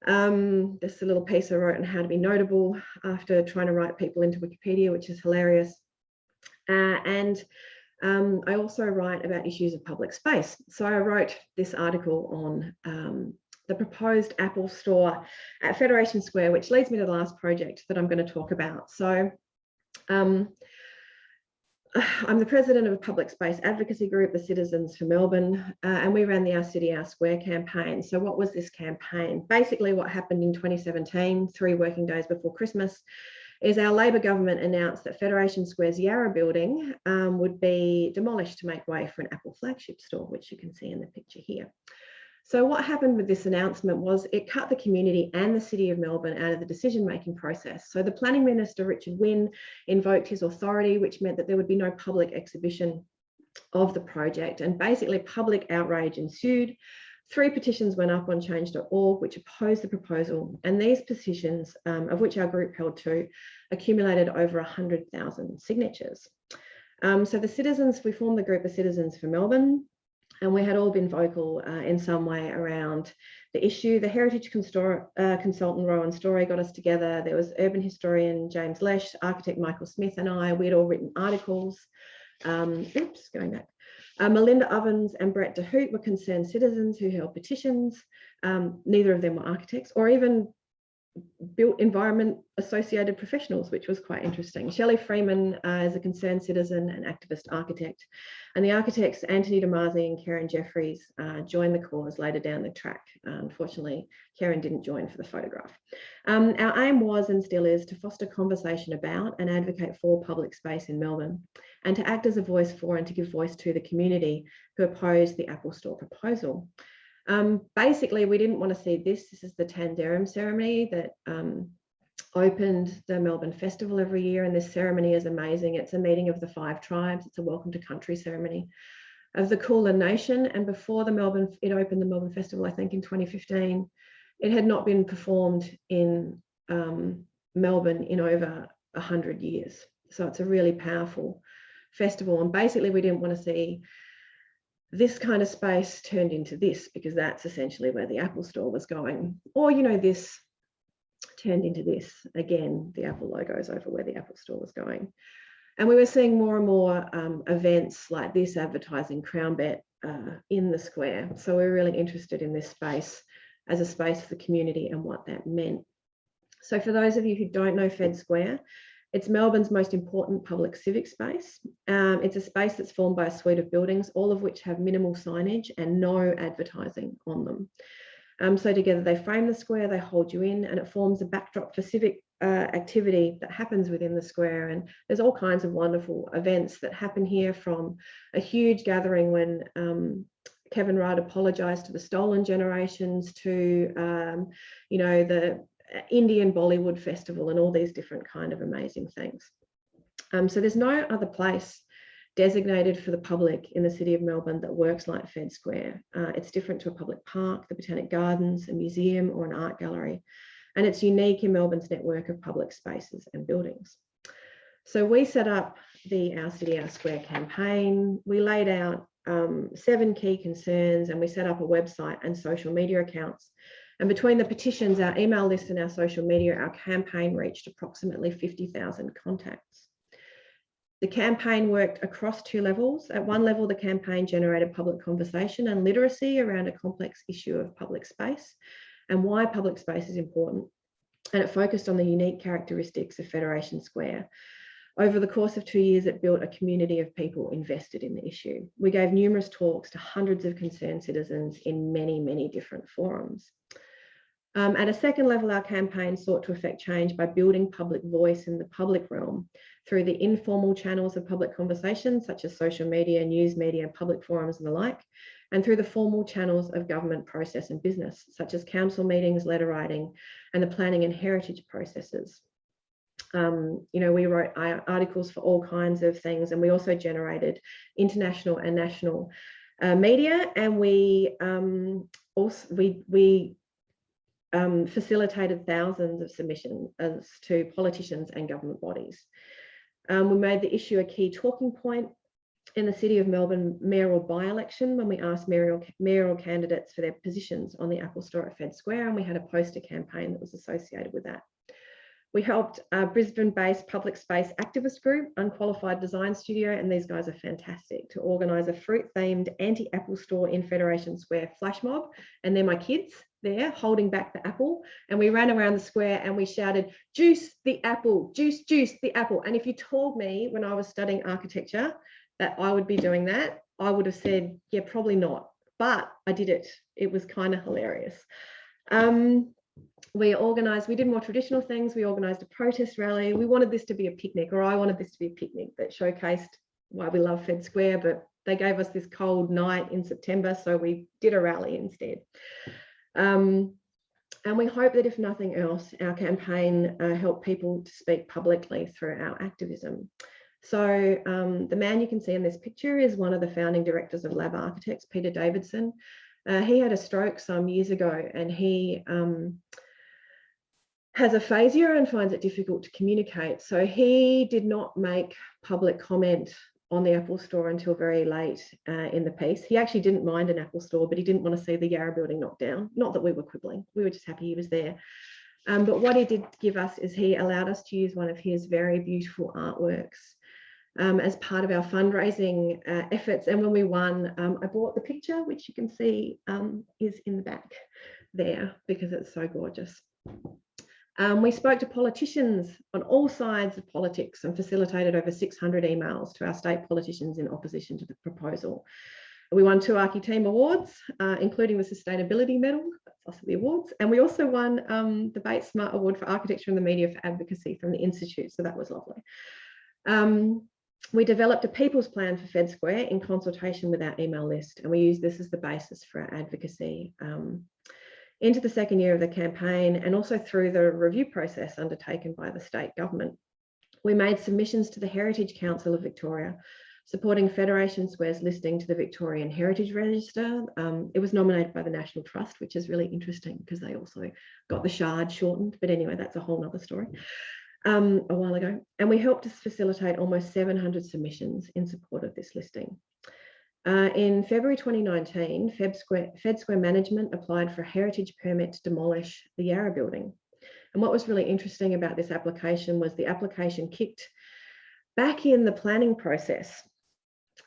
C: There's a little piece I wrote on how to be notable after trying to write people into Wikipedia, which is hilarious. I also write about issues of public space. So I wrote this article on the proposed Apple store at Federation Square, which leads me to the last project that I'm going to talk about. So I'm the president of a public space advocacy group, the Citizens for Melbourne, and we ran the Our City, Our Square campaign. So what was this campaign? Basically what happened in 2017, 3 working days before Christmas, is our Labor government announced that Federation Square's Yarra building would be demolished to make way for an Apple flagship store, which you can see in the picture here. So what happened with this announcement was it cut the community and the City of Melbourne out of the decision-making process. So the Planning Minister, Richard Wynne, invoked his authority, which meant that there would be no public exhibition of the project, and basically public outrage ensued. 3 petitions went up on change.org which opposed the proposal, and these petitions, of which our group held 2, accumulated over 100,000 signatures. So the citizens, we formed the group of Citizens for Melbourne, and we had all been vocal in some way around the issue. The heritage consultant Rowan Story got us together. There was urban historian James Lesh, architect Michael Smith and I. We'd all written articles Going back. Melinda Ovens and Brett DeHoot were concerned citizens who held petitions. Neither of them were architects or even built environment associated professionals, which was quite interesting. Shelley Freeman is a concerned citizen and activist architect. And the architects, Anthony Damasi and Karen Jeffries, joined the cause later down the track. Unfortunately, Karen didn't join for the photograph. Our aim was and still is to foster conversation about and advocate for public space in Melbourne, and to act as a voice for and to give voice to the community who opposed the Apple Store proposal. Basically, we didn't want to see this. This is the Tanderum ceremony that opened the Melbourne Festival every year. And this ceremony is amazing. It's a meeting of the 5 tribes. It's a welcome to country ceremony of the Kulin Nation. And before it opened the Melbourne Festival, I think in 2015, it had not been performed in Melbourne in over 100 years. So it's a really powerful festival. And basically, we didn't want to see this kind of space turned into this, because that's essentially where the Apple Store was going. Or, you know, this turned into this. Again, the Apple logo is over where the Apple Store was going. And we were seeing more and more events like this advertising CrownBet in the square. So we're really interested in this space as a space for the community and what that meant. So for those of you who don't know Fed Square, it's Melbourne's most important public civic space. It's a space that's formed by a suite of buildings, all of which have minimal signage and no advertising on them. So together they frame the square, they hold you in, and it forms a backdrop for civic activity that happens within the square. And there's all kinds of wonderful events that happen here, from a huge gathering when Kevin Rudd apologised to the Stolen Generations to, you know, the Indian Bollywood Festival and all these different kind of amazing things. So there's no other place designated for the public in the city of Melbourne that works like Fed Square. It's different to a public park, the Botanic Gardens, a museum or an art gallery. And it's unique in Melbourne's network of public spaces and buildings. So we set up the Our City, Our Square campaign. We laid out 7 key concerns, and we set up a website and social media accounts. And between the petitions, our email list and our social media, our campaign reached approximately 50,000 contacts. The campaign worked across 2 levels. At one level, the campaign generated public conversation and literacy around a complex issue of public space and why public space is important. And it focused on the unique characteristics of Federation Square. Over the course of 2 years, it built a community of people invested in the issue. We gave numerous talks to hundreds of concerned citizens in many, many different forums. At a second level, our campaign sought to effect change by building public voice in the public realm through the informal channels of public conversation, such as social media, news media, public forums and the like, and through the formal channels of government process and business, such as council meetings, letter writing, and the planning and heritage processes. You know, we wrote articles for all kinds of things, and we also generated international and national media, and we facilitated thousands of submissions to politicians and government bodies. We made the issue a key talking point in the City of Melbourne mayoral by-election when we asked mayoral candidates for their positions on the Apple Store at Fed Square, and we had a poster campaign that was associated with that. We helped a Brisbane-based public space activist group, Unqualified Design Studio, and these guys are fantastic, to organise a fruit-themed anti-Apple Store in Federation Square flash mob, and they're my kids there holding back the apple, and we ran around the square and we shouted, "Juice the apple, juice, juice the apple." And if you told me when I was studying architecture that I would be doing that, I would have said, yeah, probably not, but I did it. It was kind of hilarious. We did more traditional things. We organised a protest rally. We wanted this to be a picnic, or I wanted this to be a picnic that showcased why we love Fed Square, but they gave us this cold night in September, so we did a rally instead. And we hope that if nothing else, our campaign helped people to speak publicly through our activism. So the man you can see in this picture is one of the founding directors of Lab Architects, Peter Davidson. He had a stroke some years ago, and he has aphasia and finds it difficult to communicate. So he did not make public comment on the Apple Store until very late in the piece. He actually didn't mind an Apple Store, but he didn't want to see the Yarra building knocked down. Not that we were quibbling, we were just happy he was there. But what he did give us is he allowed us to use one of his very beautiful artworks as part of our fundraising efforts. And when we won, I bought the picture, which you can see is in the back there because it's so gorgeous. We spoke to politicians on all sides of politics and facilitated over 600 emails to our state politicians in opposition to the proposal. We won 2 Archi-Team awards, including the Sustainability Medal, that's also the awards, and we also won the Bates Smart Award for Architecture and the Media for Advocacy from the Institute, so that was lovely. We developed a people's plan for Fed Square in consultation with our email list, and we use this as the basis for our advocacy into the second year of the campaign, and also through the review process undertaken by the state government. We made submissions to the Heritage Council of Victoria, supporting Federation Square's listing to the Victorian Heritage Register. It was nominated by the National Trust, which is really interesting because they also got the shard shortened. But anyway, that's a whole nother story. A while ago. And we helped to facilitate almost 700 submissions in support of this listing. In February 2019, Fed Square Management applied for a heritage permit to demolish the Yarra building. And what was really interesting about this application was the application kicked back in the planning process,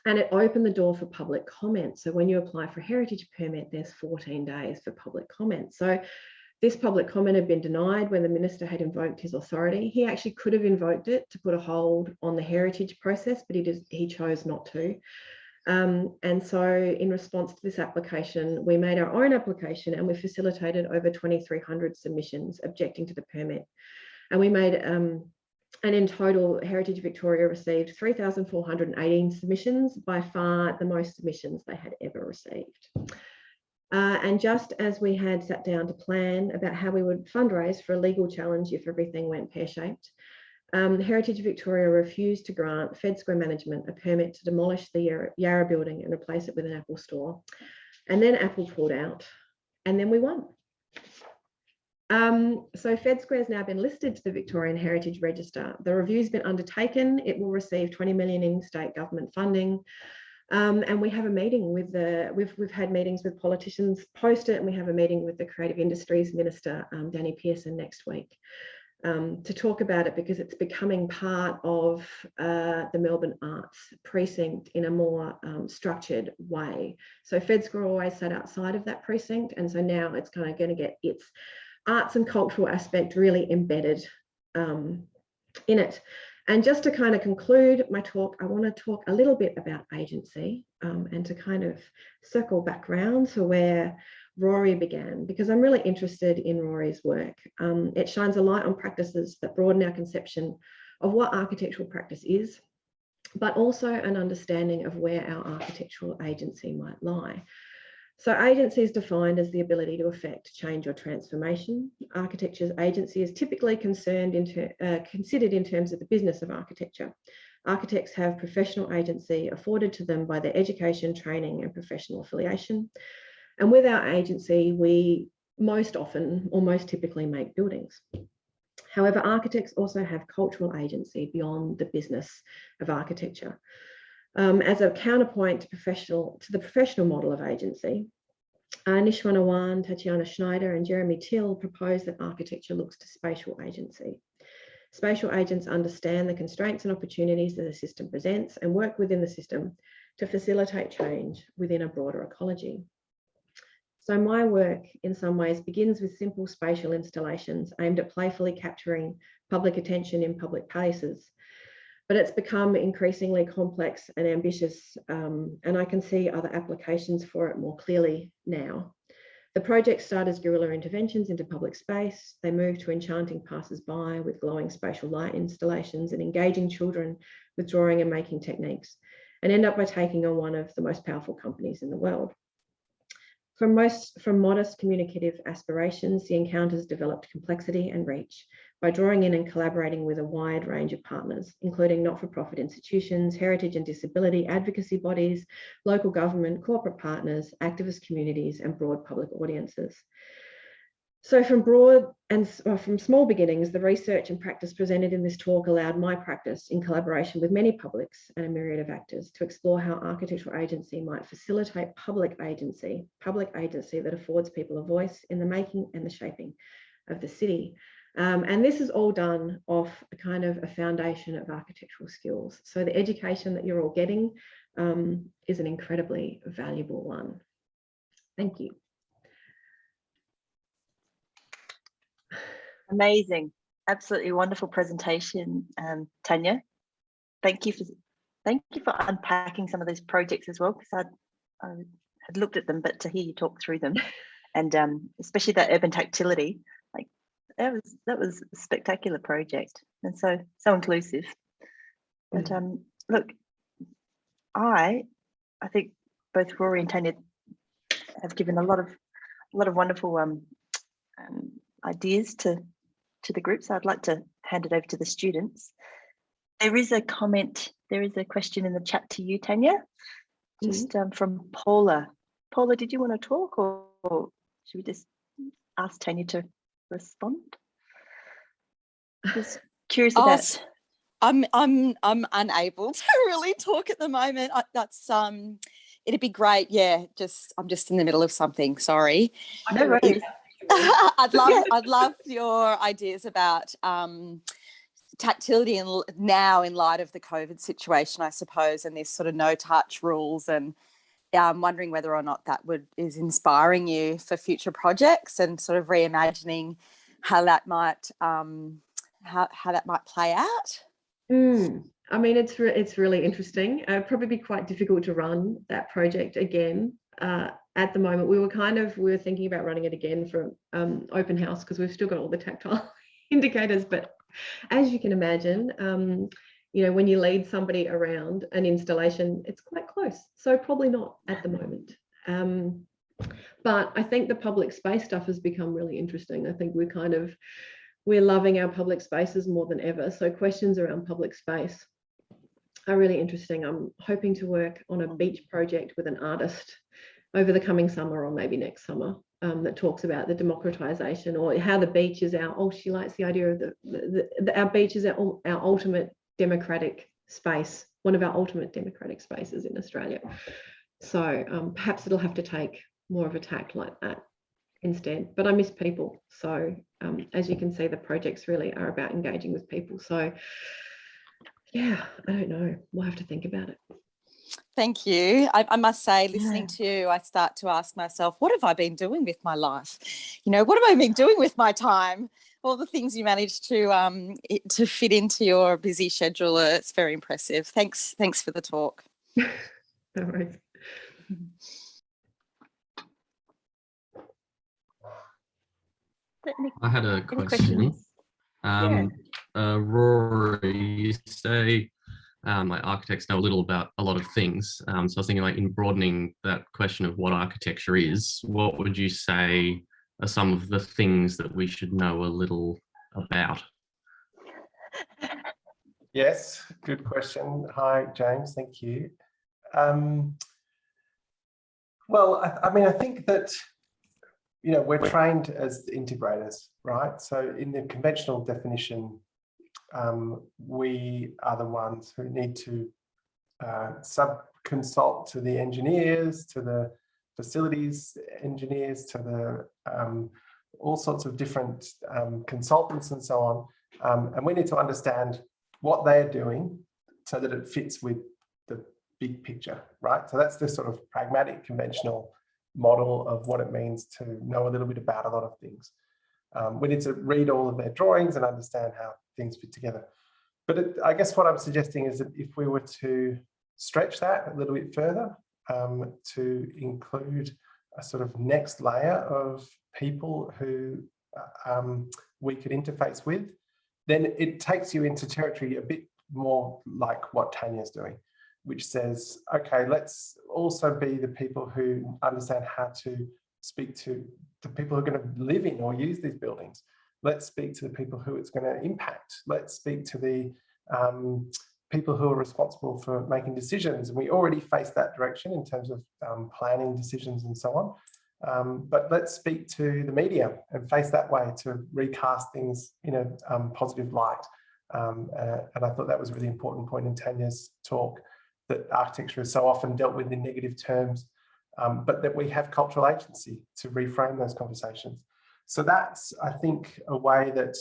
C: and it opened the door for public comment. So when you apply for a heritage permit, there's 14 days for public comment. So this public comment had been denied when the minister had invoked his authority. He actually could have invoked it to put a hold on the heritage process, but he chose not to. And so in response to this application, we made our own application and we facilitated over 2,300 submissions objecting to the permit. And we made, and in total, Heritage Victoria received 3,418 submissions, by far the most submissions they had ever received. And just as we had sat down to plan about how we would fundraise for a legal challenge if everything went pear-shaped, Heritage Victoria refused to grant Fed Square Management a permit to demolish the Yarra building and replace it with an Apple store. And then Apple pulled out, and then we won. So Fed Square has now been listed to the Victorian Heritage Register. The review's been undertaken. It will receive 20 million in state government funding. And we have a meeting with we've had meetings with politicians post it, and we have a meeting with the Creative Industries Minister, Danny Pearson, next week to talk about it, because it's becoming part of the Melbourne Arts precinct in a more structured way. So Fed Square always sat outside of that precinct, and so now it's kind of going to get its arts and cultural aspect really embedded in it. And just to kind of conclude my talk, I want to talk a little bit about agency and to kind of circle back round to where Rory began, because I'm really interested in Rory's work. It shines a light on practices that broaden our conception of what architectural practice is, but also an understanding of where our architectural agency might lie. So agency is defined as the ability to affect change or transformation. Architecture's agency is typically considered in terms of the business of architecture. Architects have professional agency afforded to them by their education, training, and professional affiliation. And with our agency, we most often or most typically make buildings. However, architects also have cultural agency beyond the business of architecture. As a counterpoint to the professional model of agency, Nishwan Awan, Tatiana Schneider, and Jeremy Till propose that architecture looks to spatial agency. Spatial agents understand the constraints and opportunities that a system presents and work within the system to facilitate change within a broader ecology. So my work in some ways begins with simple spatial installations aimed at playfully capturing public attention in public places. But it's become increasingly complex and ambitious, and I can see other applications for it more clearly now. The project started as guerrilla interventions into public space. They moved to enchanting passers-by with glowing spatial light installations and engaging children with drawing and making techniques, and end up by taking on one of the most powerful companies in the world. From modest communicative aspirations, the encounters developed complexity and reach by drawing in and collaborating with a wide range of partners, including not-for-profit institutions, heritage and disability advocacy bodies, local government, corporate partners, activist communities, and broad public audiences. So from small beginnings, the research and practice presented in this talk allowed my practice, in collaboration with many publics and a myriad of actors, to explore how architectural agency might facilitate public agency that affords people a voice in the making and the shaping of the city. And this is all done off a kind of a foundation of architectural skills. So the education that you're all getting is an incredibly valuable one. Thank you.
A: Amazing. Absolutely wonderful presentation, Tania. Thank you for unpacking some of these projects as well, because I had looked at them, but to hear you talk through them, and especially that urban tactility, like that was a spectacular project, and so inclusive. But look, I think both Rory and Tania have given a lot of wonderful ideas to the group, so I'd like to hand it over to the students. There is a comment, there is a question in the chat to you, Tania, just from Paula. Paula, did you want to talk, or should we just ask Tania to respond? Just curious about.
D: I'm unable to really talk at the moment. It'd be great. Yeah, I'm just in the middle of something. Sorry.
A: No worries.
D: I'd love your ideas about tactility and now in light of the COVID situation, I suppose, and this sort of no touch rules, and I'm wondering whether or not that is inspiring you for future projects and sort of reimagining how that might how that might play out.
C: I mean, it's really interesting. It'd probably be quite difficult to run that project again. At the moment, we were thinking about running it again for open house, because we've still got all the tactile indicators. But as you can imagine, when you lead somebody around an installation, it's quite close. So probably not at the moment. But I think the public space stuff has become really interesting. I think we're loving our public spaces more than ever. So questions around public space are really interesting. I'm hoping to work on a beach project with an artist over the coming summer, or maybe next summer, that talks about the democratization, or how the beach is she likes the idea of our beach is our ultimate democratic space, one of our ultimate democratic spaces in Australia. So perhaps it'll have to take more of a tack like that instead. But I miss people. So as you can see, the projects really are about engaging with people. So yeah, I don't know. We'll have to think about it.
D: Thank you. I must say, listening to you, I start to ask myself, what have I been doing with my life? What have I been doing with my time? All the things you managed to fit into your busy schedule. It's very impressive. Thanks for the talk.
C: No worries.
E: I had a question. Rory, you say like architects know a little about a lot of things. So I was thinking, like, in broadening that question of what architecture is, what would you say are some of the things that we should know a little about?
B: Yes, good question. Hi, James. Thank you. Well, I think that we're trained as integrators, right? So in the conventional definition, we are the ones who need to sub-consult to the engineers, to the facilities engineers, to the all sorts of different consultants and so on. And we need to understand what they're doing so that it fits with the big picture, right? So that's the sort of pragmatic, conventional model of what it means to know a little bit about a lot of things. We need to read all of their drawings and understand how things fit together. But I guess what I'm suggesting is that if we were to stretch that a little bit further, to include a sort of next layer of people who we could interface with, then it takes you into territory a bit more like what Tania's doing, which says, okay, let's also be the people who understand how to speak to the people who are going to live in or use these buildings. Let's speak to the people who it's going to impact. Let's speak to the people who are responsible for making decisions. And we already face that direction in terms of planning decisions and so on. But let's speak to the media and face that way to recast things in a positive light. And I thought that was a really important point in Tania's talk, that architecture is so often dealt with in negative terms, but that we have cultural agency to reframe those conversations. So that's, I think, a way that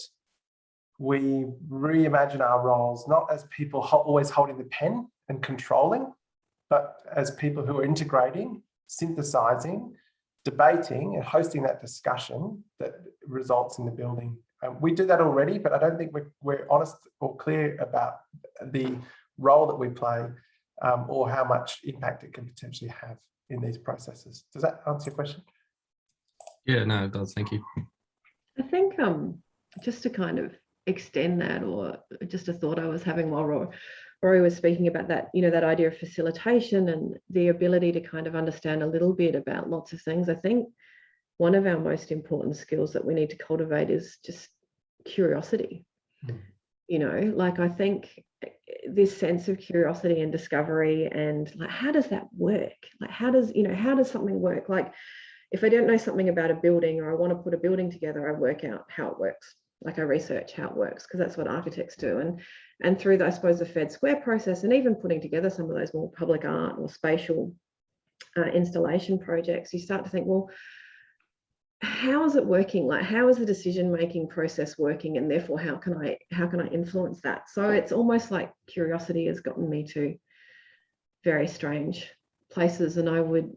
B: we reimagine our roles, not as people always holding the pen and controlling, but as people who are integrating, synthesizing, debating and hosting that discussion that results in the building. We do that already, but I don't think we're honest or clear about the role that we play or how much impact it can potentially have in these processes. Does that answer your question?
E: Yeah, no, it does. Thank you.
C: I think just to kind of extend that, or just a thought I was having while Rory was speaking about that, you know, that idea of facilitation and the ability to kind of understand a little bit about lots of things. I think one of our most important skills that we need to cultivate is just curiosity. You know, like I think this sense of curiosity and discovery, and like, how does that work? Like, how does something work? Like, if I don't know something about a building, or I want to put a building together, I work out how it works. Like, I research how it works, because that's what architects do. And through the, I suppose, the Fed Square process, and even putting together some of those more public art or spatial installation projects, you start to think, well, how is it working? Like, how is the decision-making process working? And therefore, how can I influence that? So it's almost like curiosity has gotten me to very strange places. And I would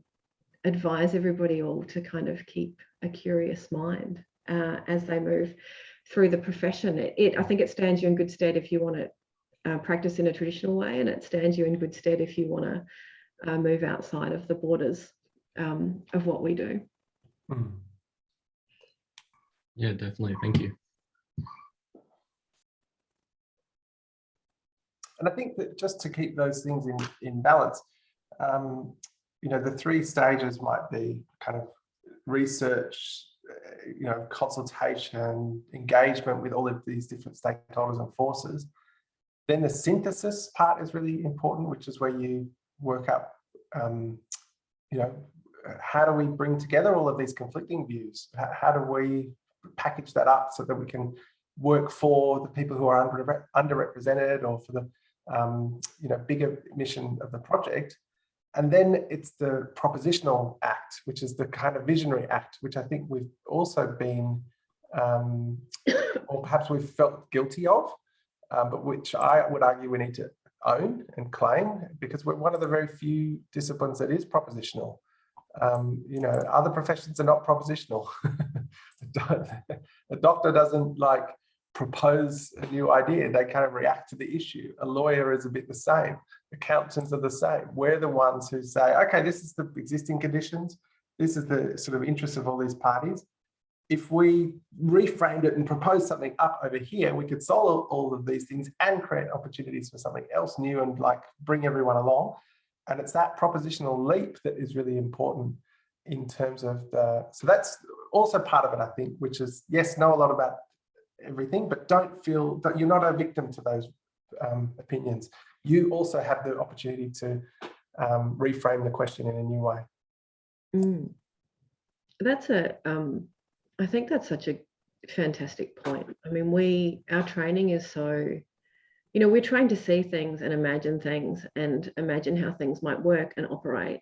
C: advise everybody all to kind of keep a curious mind as they move through the profession. I think it stands you in good stead if you want to practice in a traditional way, and it stands you in good stead if you want to move outside of the borders of what we do.
E: Yeah, definitely. Thank you.
B: And I think that just to keep those things in balance, you know, the 3 stages might be kind of research, you know, consultation, engagement with all of these different stakeholders and forces. Then the synthesis part is really important, which is where you work up, you know, how do we bring together all of these conflicting views? How do we package that up so that we can work for the people who are underrepresented, or for the you know, bigger mission of the project? And then it's the propositional act, which is the kind of visionary act, which I think we've also been, or perhaps we've felt guilty of, but which I would argue we need to own and claim, because we're one of the very few disciplines that is propositional. You know, other professions are not propositional. A doctor doesn't like propose a new idea, they kind of react to the issue. A lawyer is a bit the same. Accountants are the same. We're the ones who say, okay, this is the existing conditions, this is the sort of interest of all these parties. If we reframed it and proposed something up over here, we could solve all of these things and create opportunities for something else new and like bring everyone along. And it's that propositional leap that is really important in terms of the, so that's also part of it, I think, which is, yes, know a lot about everything, but don't feel that you're not a victim to those opinions. You also have the opportunity to reframe the question in a new way.
C: That's I think that's such a fantastic point. I mean, our training is so, you know, we're trying to see things and imagine things and imagine how things might work and operate.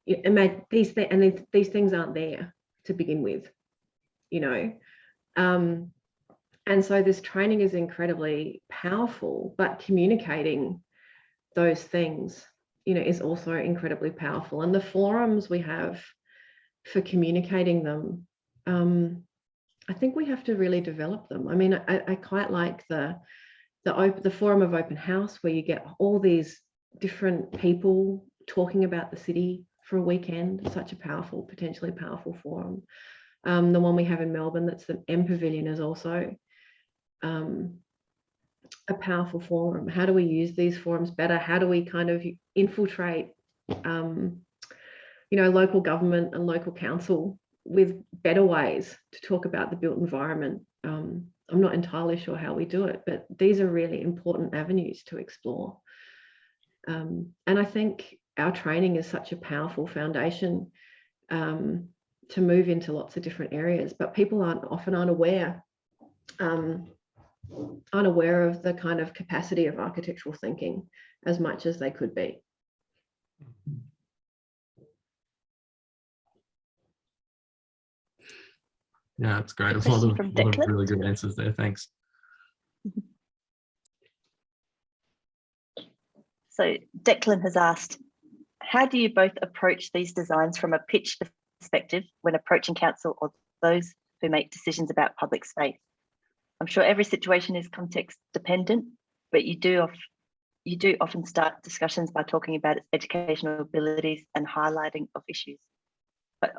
C: Imagine these things, and these things aren't there to begin with, you know. And so this training is incredibly powerful, but communicating those things, you know, is also incredibly powerful. And the forums we have for communicating them, I think we have to really develop them. I mean, I quite like the forum of open house, where you get all these different people talking about the city for a weekend. Such a powerful, potentially powerful forum. The one we have in Melbourne, that's the M Pavilion, is also a powerful forum. How do we use these forums better? How do we kind of infiltrate, you know, local government and local council with better ways to talk about the built environment? I'm not entirely sure how we do it, but these are really important avenues to explore. And I think our training is such a powerful foundation to move into lots of different areas, but people often aren't aware of the kind of capacity of architectural thinking as much as they could be.
E: Yeah, that's great.
A: A
E: There's a lot
A: question
E: of
A: from Declan.
E: really good answers there. Thanks.
A: So Declan has asked, how do you both approach these designs from a pitch perspective when approaching council or those who make decisions about public space? I'm sure every situation is context dependent, but you do often start discussions by talking about its educational abilities and highlighting of issues. But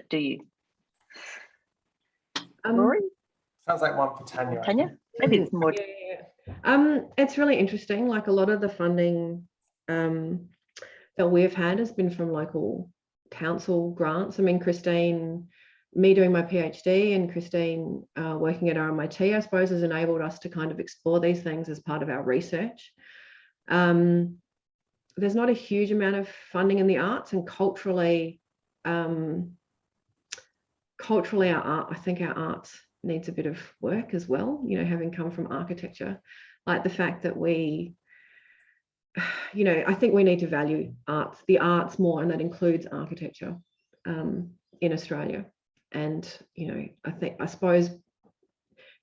A: do you? Rory?
B: Sounds like one for Tanya.
A: Tanya? Maybe there's more.
C: It's really interesting. Like a lot of the funding that we've had has been from local council grants. I mean, me doing my PhD and Christine working at RMIT, I suppose, has enabled us to kind of explore these things as part of our research. There's not a huge amount of funding in the arts, and culturally, our art, I think our arts needs a bit of work as well, you know, having come from architecture. Like the fact that we, you know, I think we need to value the arts more, and that includes architecture in Australia. And, you know, I suppose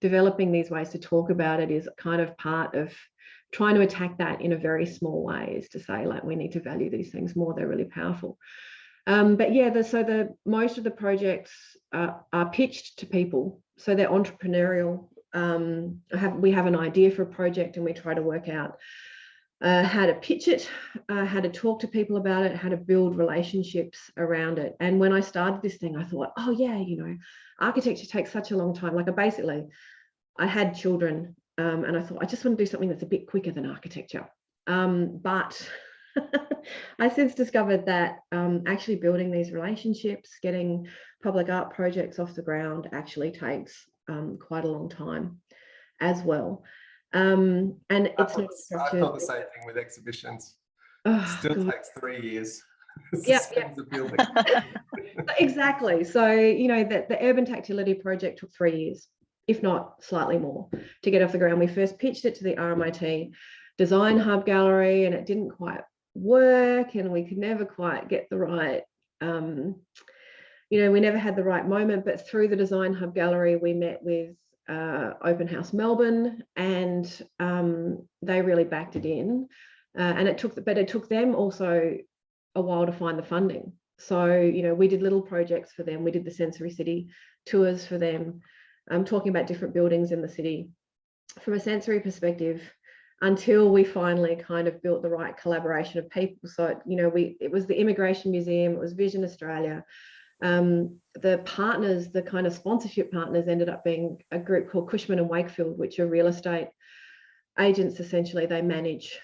C: developing these ways to talk about it is kind of part of trying to attack that in a very small way, is to say, like, we need to value these things more. They're really powerful. But yeah, most of the projects are pitched to people, so they're entrepreneurial. We have an idea for a project, and we try to work out how to pitch it, how to talk to people about it, how to build relationships around it. And when I started this thing, I thought, oh yeah, you know, architecture takes such a long time. Like I had children, and I thought, I just want to do something that's a bit quicker than architecture. But I since discovered that actually building these relationships, getting public art projects off the ground actually takes quite a long time as well. And it's not
B: I thought the same thing with exhibitions. Still takes 3 years.
C: Yeah. Exactly. So, you know, the urban tactility project took 3 years, if not slightly more, to get off the ground. We first pitched it to the RMIT Design Hub Gallery, and it didn't quite work, and we could never quite get the right, you know, we never had the right moment. But through the Design Hub Gallery, we met with Open House Melbourne, and they really backed it in, and it took them also a while to find the funding. So, you know, we did little projects for them. We did the Sensory City tours for them, talking about different buildings in the city from a sensory perspective, until we finally kind of built the right collaboration of people. So, you know, it was the Immigration Museum, it was Vision Australia. The partners, the kind of sponsorship partners, ended up being a group called Cushman and Wakefield, which are real estate agents. Essentially, they manage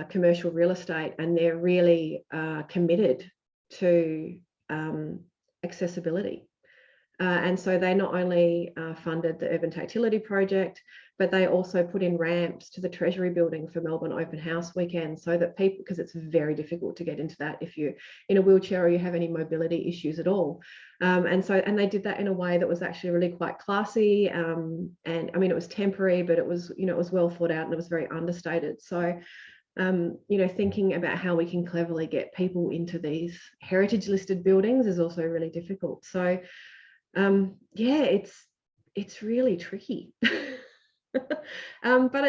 C: commercial real estate, and they're really committed to accessibility. And so they not only funded the Urban Tactility project, but they also put in ramps to the Treasury building for Melbourne Open House Weekend, so that people, because it's very difficult to get into that if you're in a wheelchair or you have any mobility issues at all. And they did that in a way that was actually really quite classy. And I mean, it was temporary, but it was, you know, it was well thought out, and it was very understated. So, you know, thinking about how we can cleverly get people into these heritage listed buildings is also really difficult. So, yeah, it's really tricky. But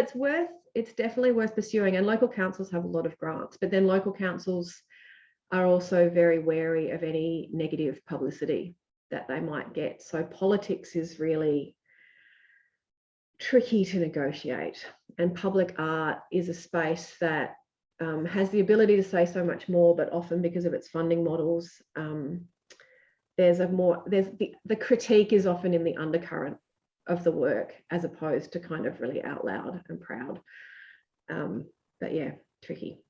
C: it's definitely worth pursuing, and local councils have a lot of grants, but then local councils are also very wary of any negative publicity that they might get. So politics is really tricky to negotiate, and public art is a space that has the ability to say so much more, but often because of its funding models, the critique is often in the undercurrent of the work, as opposed to kind of really out loud and proud. But yeah, tricky.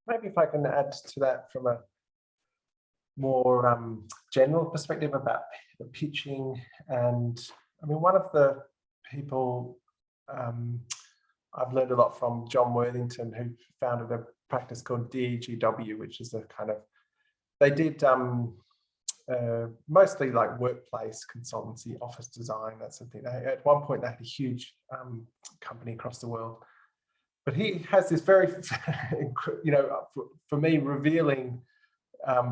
B: Maybe if I can add to that from a more general perspective about the pitching. And I mean, one of the people I've learned a lot from, John Worthington, who founded a practice called DEGW, which is a kind of, they did mostly like workplace consultancy, office design, that sort of thing. At one point, they had a huge company across the world. But he has this very, you know, for me, revealing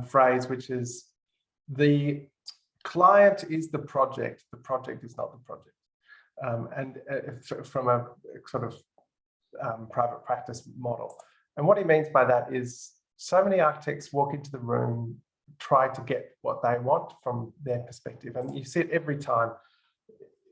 B: phrase, which is, the client is the project is not the project. from a sort of private practice model. And what he means by that is so many architects walk into the room, try to get what they want from their perspective. And you see it every time.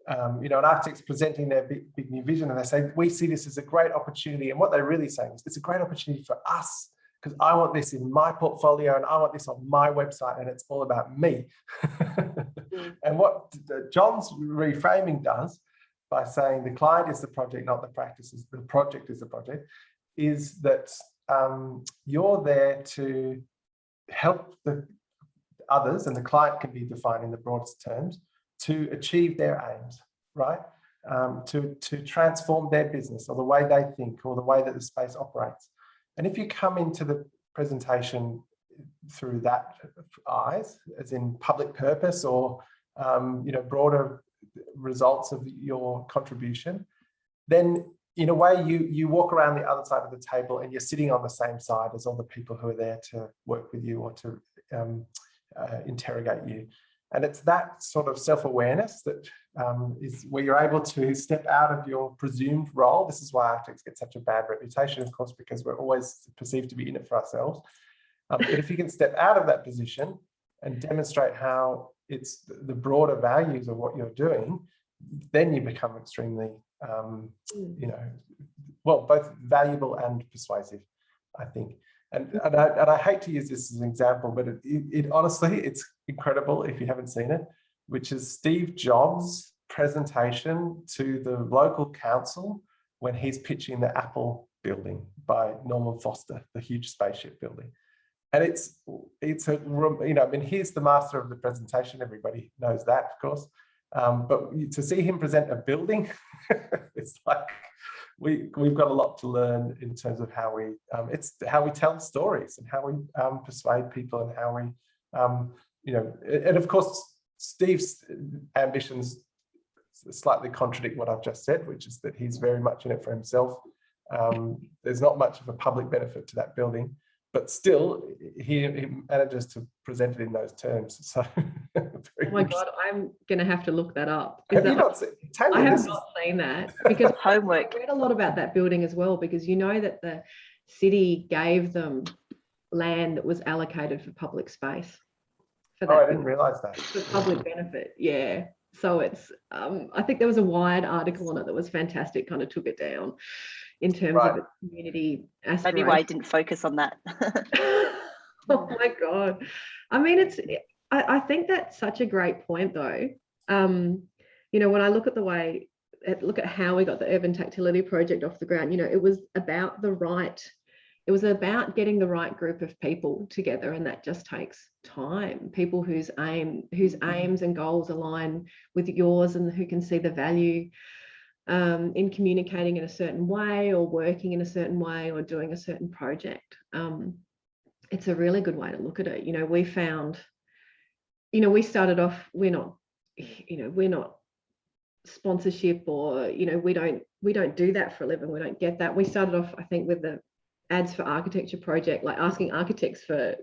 B: An architect's presenting their big new vision and they say, we see this as a great opportunity. And what they're really saying is it's a great opportunity for us because I want this in my portfolio and I want this on my website and it's all about me. And what John's reframing does by saying the client is the project, not the practice, the project is the project, is that you're there to help the others, and the client can be defined in the broadest terms, to achieve their aims, right? To transform their business or the way they think or the way that the space operates. And if you come into the presentation through that eyes, as in public purpose or broader results of your contribution, then in a way you walk around the other side of the table and you're sitting on the same side as all the people who are there to work with you or to interrogate you. And it's that sort of self-awareness that is where you're able to step out of your presumed role. This is why architects get such a bad reputation, of course, because we're always perceived to be in it for ourselves. But if you can step out of that position and demonstrate how it's the broader values of what you're doing, then you become extremely, both valuable and persuasive, I think. And I hate to use this as an example, but it honestly, it's incredible if you haven't seen it, which is Steve Jobs' presentation to the local council when he's pitching the Apple building by Norman Foster, the huge spaceship building. And it's he's the master of the presentation. Everybody knows that, of course. But to see him present a building, it's like we've got a lot to learn in terms of how we tell stories and how we persuade people and how we and of course Steve's ambitions slightly contradict what I've just said, which is that he's very much in it for himself. There's not much of a public benefit to that building, but still he manages to present it in those terms. So
C: oh my God, I'm going to have to look that up.
B: Have you not seen, Tania,
C: I have not seen that because
A: homework.
C: I read a lot about that building as well, because you know that the city gave them land that was allocated for public space. For that
B: I didn't realise that.
C: For public benefit, yeah. So it's, I think there was a Wired article on it that was fantastic, kind of took it down in terms of its community aspiration.
A: Maybe why I didn't focus on that.
C: Oh my God. I mean, I think that's such a great point though. When I look at how we got the Urban Tactility Project off the ground, it was about getting the right group of people together, and that just takes time. People whose aims and goals align with yours and who can see the value in communicating in a certain way or working in a certain way or doing a certain project. It's a really good way to look at it. We found, we started off, we're not sponsorship or, we don't do that for a living. We don't get that. We started off, I think, with the ads for architecture project, like asking architects for,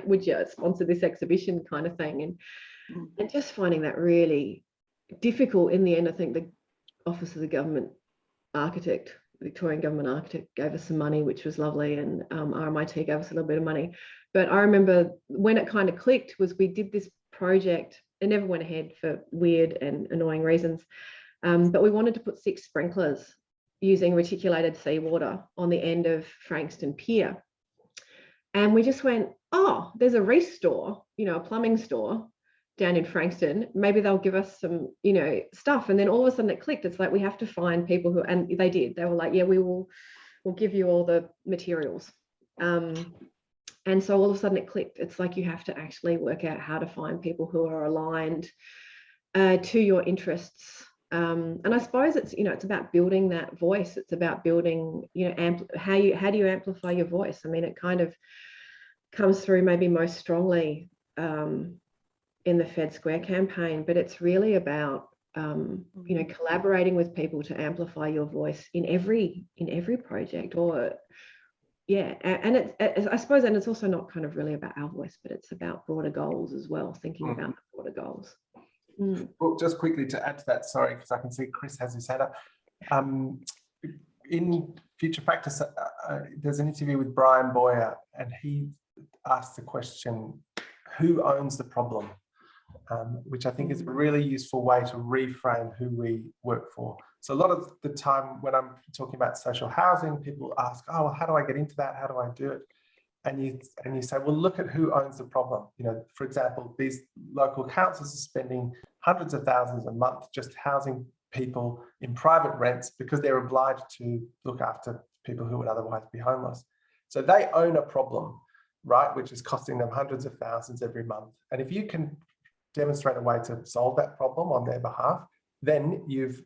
C: would you sponsor this exhibition kind of thing. And just finding that really difficult. In the end, I think the Office of the Government Architect, Victorian Government Architect, gave us some money, which was lovely, and RMIT gave us a little bit of money. But I remember when it kind of clicked was we did this project. It never went ahead for weird and annoying reasons, but we wanted to put 6 sprinklers using reticulated seawater on the end of Frankston Pier. And we just went, oh, there's a Reese store, a plumbing store down in Frankston. Maybe they'll give us some, stuff. And then all of a sudden it clicked. It's like, we have to find people who, and they did. They were like, yeah, we'll give you all the materials. And so all of a sudden it clicked. It's like you have to actually work out how to find people who are aligned to your interests. And I suppose it's, it's about building that voice. It's about building, how do you amplify your voice? I mean, it kind of comes through maybe most strongly in the Fed Square campaign, but it's really about, collaborating with people to amplify your voice in every project or, yeah. And it's, I suppose, and it's also not kind of really about our voice, but it's about broader goals as well, thinking about broader goals.
B: Well, just quickly to add to that, sorry, because I can see Chris has his hand up. In Future Practice, there's an interview with Brian Boyer, and he asked the question, who owns the problem? Which I think is a really useful way to reframe who we work for. So a lot of the time when I'm talking about social housing, people ask, oh, well, how do I get into that? How do I do it? And you say, well, look at who owns the problem. You know, for example, these local councils are spending hundreds of thousands a month just housing people in private rents because they're obliged to look after people who would otherwise be homeless. So they own a problem, right, which is costing them hundreds of thousands every month. And if you can demonstrate a way to solve that problem on their behalf, then you've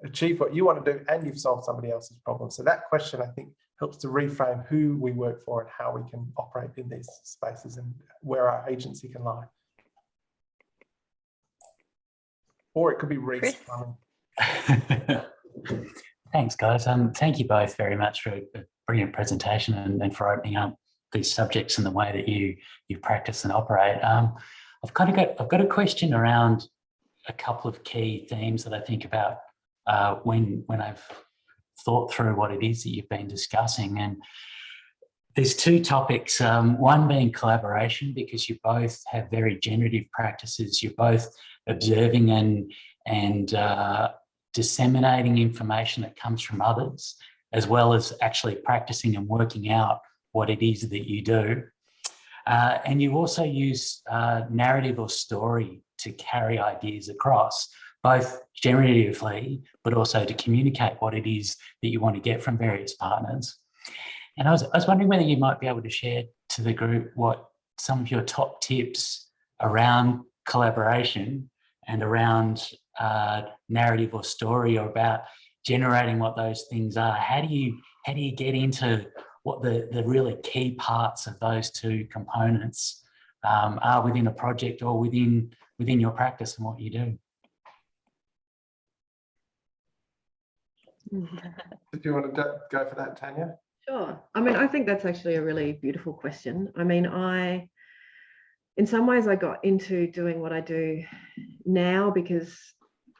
B: achieved what you want to do and you've solved somebody else's problem. So that question, I think, helps to reframe who we work for and how we can operate in these spaces and where our agency can lie. Or it could be Reese.
F: Thanks, guys. Thank you both very much for a brilliant presentation and for opening up these subjects in the way that you practice and operate. I've got a question around a couple of key themes that I think about when I've thought through what it is that you've been discussing. And there's two topics, one being collaboration, because you both have very generative practices. You're both observing and disseminating information that comes from others, as well as actually practicing and working out what it is that you do. And you also use narrative or story to carry ideas across, both generatively, but also to communicate what it is that you want to get from various partners. And I was wondering whether you might be able to share to the group what some of your top tips around collaboration and around narrative or story, or about generating what those things are. How do you get into what the really key parts of those two components are within a project or within your practice and what you do?
B: Do you want to go for that, Tania?
C: Sure. I mean, I think that's actually a really beautiful question. I mean, in some ways, I got into doing what I do now because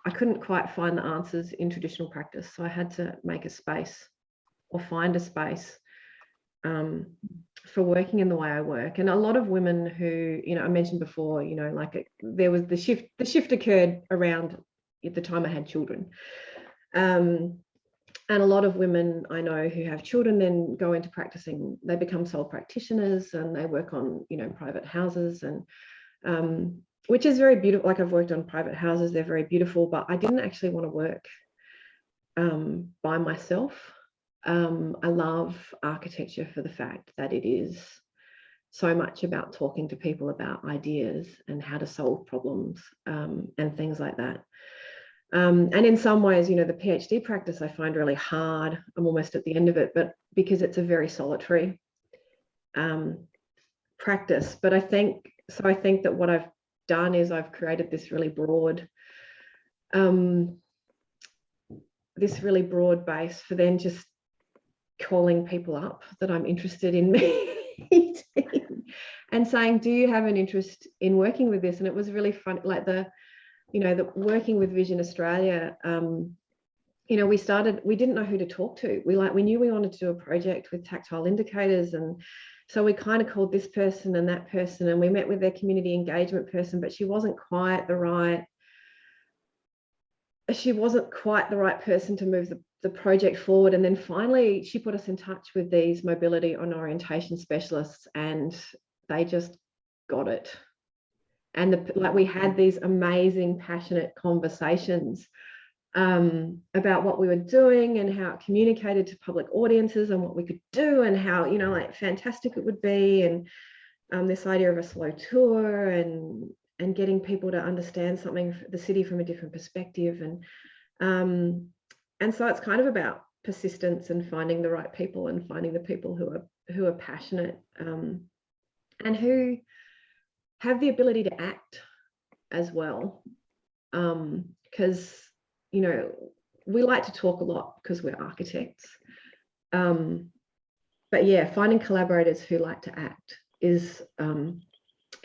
C: I couldn't quite find the answers in traditional practice. So I had to make a space or find a space for working in the way I work. And a lot of women who, I mentioned before, like there was the shift occurred around at the time I had children. And a lot of women I know who have children then go into practicing, they become sole practitioners and they work on, private houses, and which is very beautiful. Like I've worked on private houses, they're very beautiful, but I didn't actually want to work by myself. I love architecture for the fact that it is so much about talking to people about ideas and how to solve problems and things like that. And in some ways, the PhD practice I find really hard. I'm almost at the end of it, but because it's a very solitary practice. But I think that what I've done is I've created this really broad base for then just calling people up that I'm interested in meeting and saying, do you have an interest in working with this? And it was really fun, like the working with Vision Australia, we didn't know who to talk to. We knew we wanted to do a project with tactile indicators, and so we kind of called this person and that person, and we met with their community engagement person, but she wasn't quite the right person to move the project forward. And then finally she put us in touch with these mobility and orientation specialists, and they just got it. And we had these amazing, passionate conversations about what we were doing and how it communicated to public audiences and what we could do and how, fantastic it would be. And this idea of a slow tour and getting people to understand the city from a different perspective. And so it's kind of about persistence and finding the right people and finding the people who are passionate and who have the ability to act as well, because we like to talk a lot because we're architects, but yeah, finding collaborators who like to act is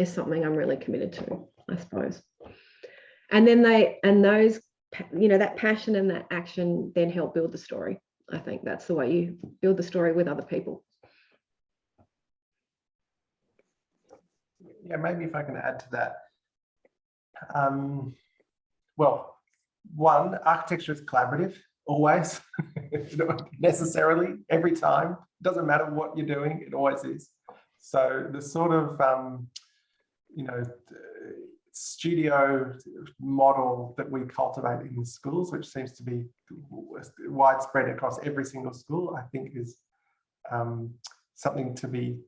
C: something I'm really committed to, I suppose. And then those, you know, that passion and that action then help build the story. I think that's the way you build the story with other people.
B: Yeah, maybe if I can add to that. Well, one, architecture is collaborative, always. Necessarily, every time. Doesn't matter what you're doing, it always is. So the sort of, you know, studio model that we cultivate in the schools, which seems to be widespread across every single school, I think is something to be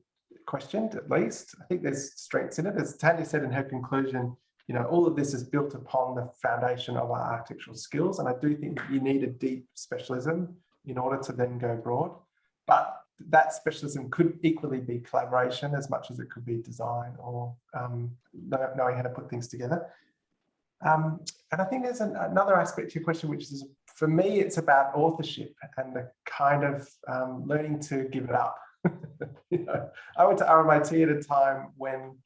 B: questioned, at least. I think there's strengths in it. As Tania said in her conclusion, you know, all of this is built upon the foundation of our architectural skills. And I do think you need a deep specialism in order to then go broad. But that specialism could equally be collaboration as much as it could be design or knowing how to put things together. And I think there's another aspect to your question, which is, for me, it's about authorship and the kind of learning to give it up. You know, I went to RMIT at a time when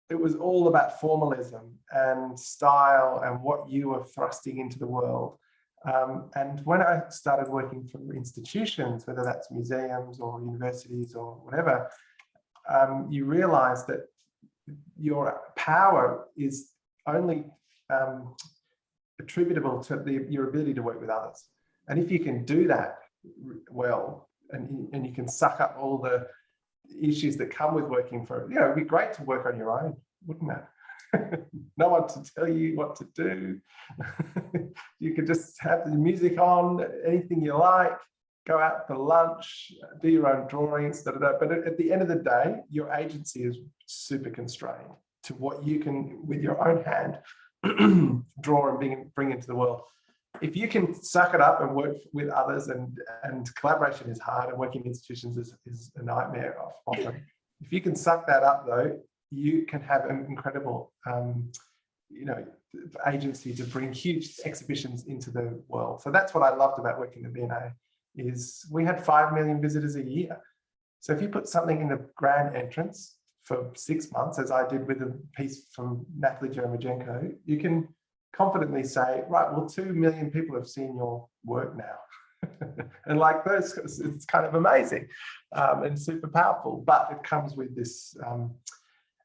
B: it was all about formalism and style and what you were thrusting into the world. And when I started working for institutions, whether that's museums or universities or whatever, you realize that your power is only attributable to your ability to work with others. And if you can do that well, and you can suck up all the issues that come with working for, you know, it'd be great to work on your own, wouldn't it? No one to tell you what to do. You could just have the music on, anything you like, go out for lunch, do your own drawings, But at the end of the day, your agency is super constrained to what you can, with your own hand, draw and bring into the world. If you can suck it up and work with others, and collaboration is hard, and working in institutions is a nightmare often. If you can suck that up, though, you can have an incredible, you know, agency to bring huge exhibitions into the world. So that's what I loved about working at V&A, is we had 5 million visitors a year. So if you put something in the grand entrance for 6 months, as I did with a piece from Natalie Jeremijenko, you can confidently say, right, well, 2 million people have seen your work now. And like those, it's kind of amazing and super powerful, but it comes with this.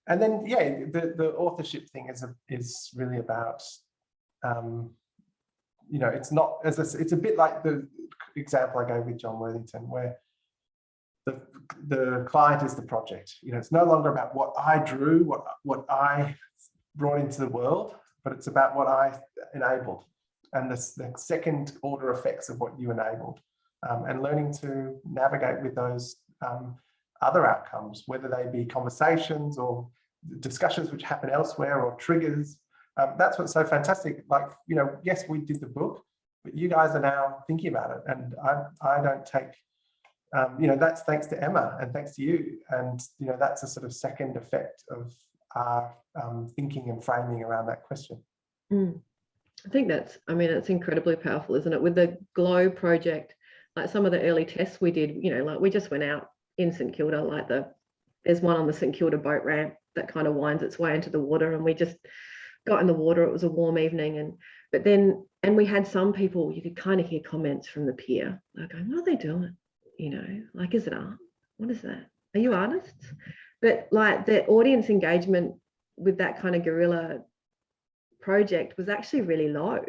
B: And then, yeah, the authorship thing is really about, you know, it's not, it's a bit like the example I gave with John Worthington, where the client is the project. You know, it's no longer about what I drew, what I brought into the world, but it's about what I enabled and the second order effects of what you enabled, and learning to navigate with those other outcomes, whether they be conversations or discussions which happen elsewhere or triggers. That's what's so fantastic. Like, you know, yes, we did the book, but you guys are now thinking about it. And I don't take, you know, that's thanks to Emma and thanks to you. And, you know, that's a sort of second effect of our thinking and framing around that question.
C: I think that's, I mean, it's incredibly powerful, isn't it? With the GLOW project, like some of the early tests we did, you know, like we just went out in St Kilda, like there's one on the St Kilda boat ramp that kind of winds its way into the water, and we just got in the water. It was a warm evening, and we had some people, you could kind of hear comments from the pier, like going, what are they doing? You know, like, is it art? What is that? Are you artists? But like the audience engagement with that kind of guerrilla project was actually really low.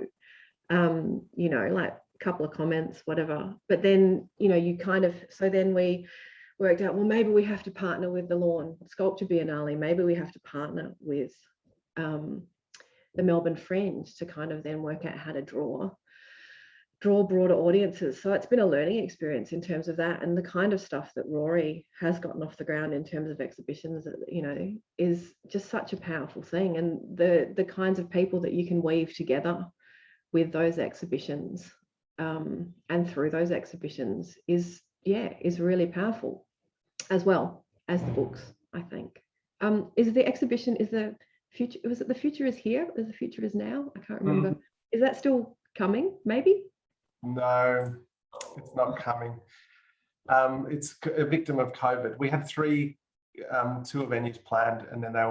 C: You know, like a couple of comments, whatever. But then, you know, you kind of, so then we worked out, well, maybe we have to partner with the Lawn Sculpture Biennale. Maybe we have to partner with the Melbourne Fringe to kind of then work out how to draw broader audiences. So it's been a learning experience in terms of that, and the kind of stuff that Rory has gotten off the ground in terms of exhibitions, you know, is just such a powerful thing. And the kinds of people that you can weave together with those exhibitions and through those exhibitions is really powerful, as well as the books, I think. Is the exhibition, is the future, was it The Future Is Here? Is The Future Is Now? I can't remember. Is that still coming, maybe?
B: No, it's not coming. It's a victim of COVID. We had 3 tour venues planned, and then they have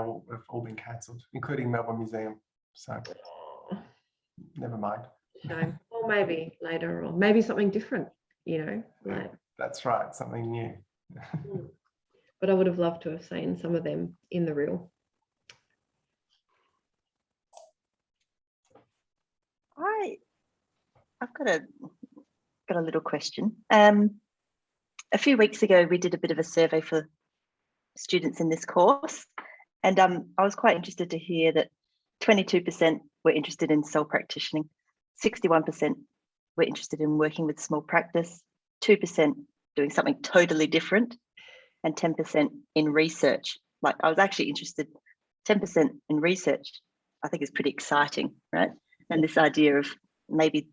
B: all been cancelled, including Melbourne Museum. So never mind.
C: Shame. Or maybe later on, maybe something different, you know, like.
B: That's right, something new.
C: But I would have loved to have seen some of them in the real.
A: I've got a little question. A few weeks ago, we did a bit of a survey for students in this course, and I was quite interested to hear that 22% were interested in sole practicing, 61% were interested in working with small practice, 2% doing something totally different, and 10% in research. Like, I was actually interested, 10% in research, I think is pretty exciting, right? And this idea of maybe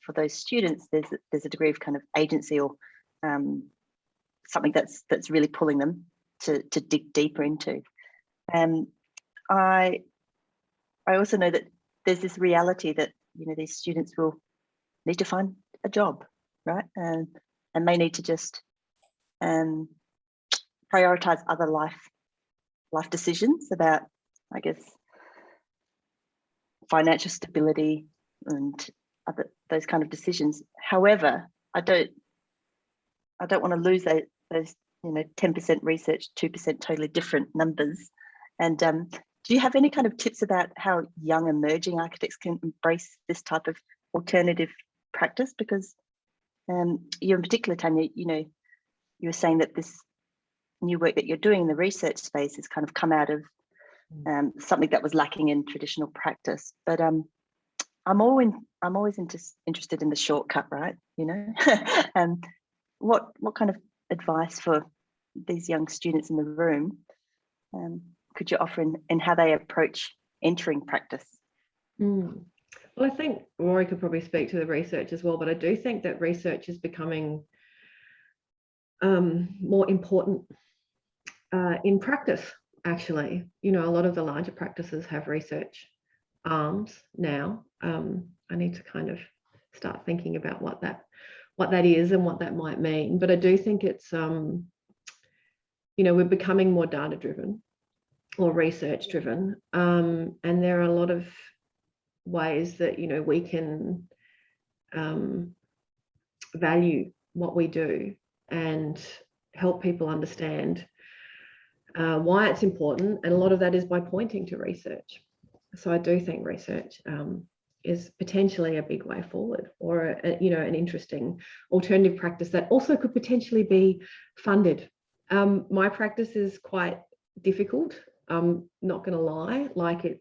A: for those students, there's a degree of kind of agency or something that's really pulling them to dig deeper into. And I also know that there's this reality that, you know, these students will need to find a job, right? And may need to just prioritize other life decisions about, I guess, financial stability and other those kind of decisions. However, I don't want to lose those, you know, 10% research, 2% totally different numbers. And do you have any kind of tips about how young emerging architects can embrace this type of alternative practice? Because you in particular, Tania, you know, you were saying that this new work that you're doing in the research space has kind of come out of something that was lacking in traditional practice. But I'm always interested in the shortcut, right? You know, what kind of advice for these young students in the room could you offer in how they approach entering practice?
C: Well, I think Rory could probably speak to the research as well, but I do think that research is becoming more important in practice, actually. You know, a lot of the larger practices have research arms now. I need to kind of start thinking about what that is and what that might mean. But I do think it's, you know, we're becoming more data driven or research driven. And there are a lot of ways that, you know, we can value what we do and help people understand why it's important. And a lot of that is by pointing to research. So I do think research is potentially a big way forward, or you know, an interesting alternative practice that also could potentially be funded. My practice is quite difficult. I'm not going to lie. Like,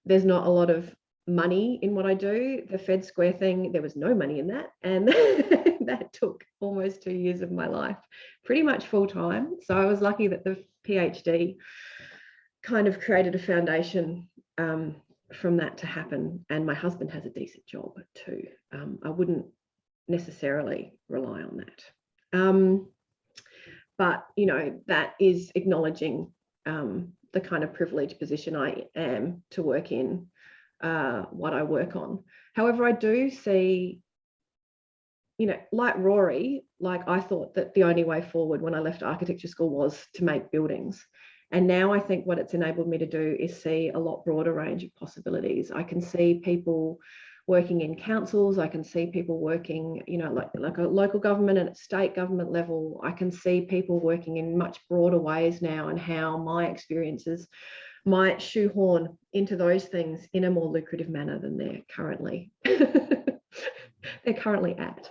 C: there's not a lot of money in what I do. The Fed Square thing, there was no money in that, and that took almost 2 years of my life, pretty much full time. So I was lucky that the PhD kind of created a foundation from that to happen. And my husband has a decent job too. I wouldn't necessarily rely on that. But, you know, that is acknowledging the kind of privileged position I am to work in what I work on. However, I do see, you know, like Rory, like, I thought that the only way forward when I left architecture school was to make buildings. And now I think what it's enabled me to do is see a lot broader range of possibilities. I can see people working in councils. I can see people working, you know, like a local government and at state government level. I can see people working in much broader ways now, and how my experiences might shoehorn into those things in a more lucrative manner than they're currently at.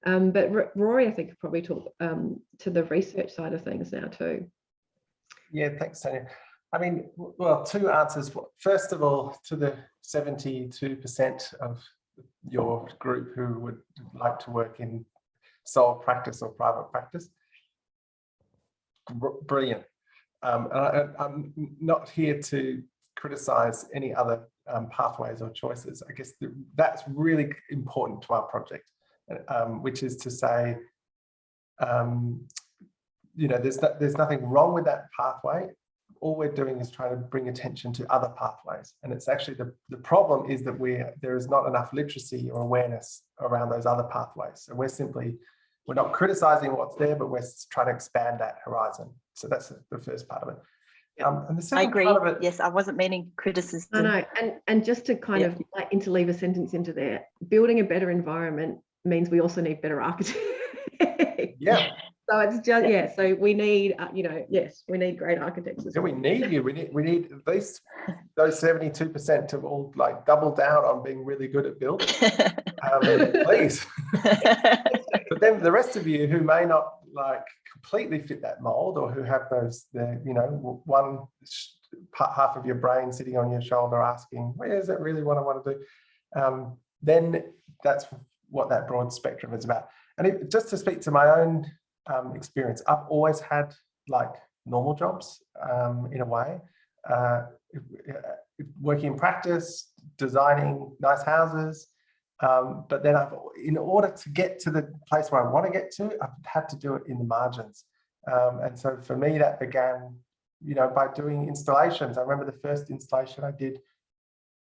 C: But Rory, I think, could probably talk to the research side of things now too.
B: Yeah, thanks, Tania. I mean, well, two answers. First of all, to the 72% of your group who would like to work in sole practice or private practice, brilliant. I'm not here to criticize any other pathways or choices. I guess that's really important to our project, which is to say, you know, there's nothing wrong with that pathway. All we're doing is trying to bring attention to other pathways. And it's actually the problem is that there is not enough literacy or awareness around those other pathways. So we're not criticizing what's there, but we're trying to expand that horizon. So that's the first part of it. And the
A: I
B: second
A: agree.
B: part of it,
A: Yes, I wasn't meaning criticism.
C: I know, and just to kind of like interleave a sentence into there, building a better environment means we also need better architects.
B: yeah.
C: So it's just so we need yes, we need great architects as well.
B: We need you. We need at least those 72% to all like double down on being really good at building. Please. But then the rest of you who may not like completely fit that mold, or who have those, one half of your brain sitting on your shoulder asking, well, is that really what I want to do? Then that's what that broad spectrum is about. And just to speak to my own experience, I've always had like normal jobs in a way, working in practice, designing nice houses. But then in order to get to the place where I want to get to, I've had to do it in the margins. And so for me, that began, by doing installations. I remember the first installation I did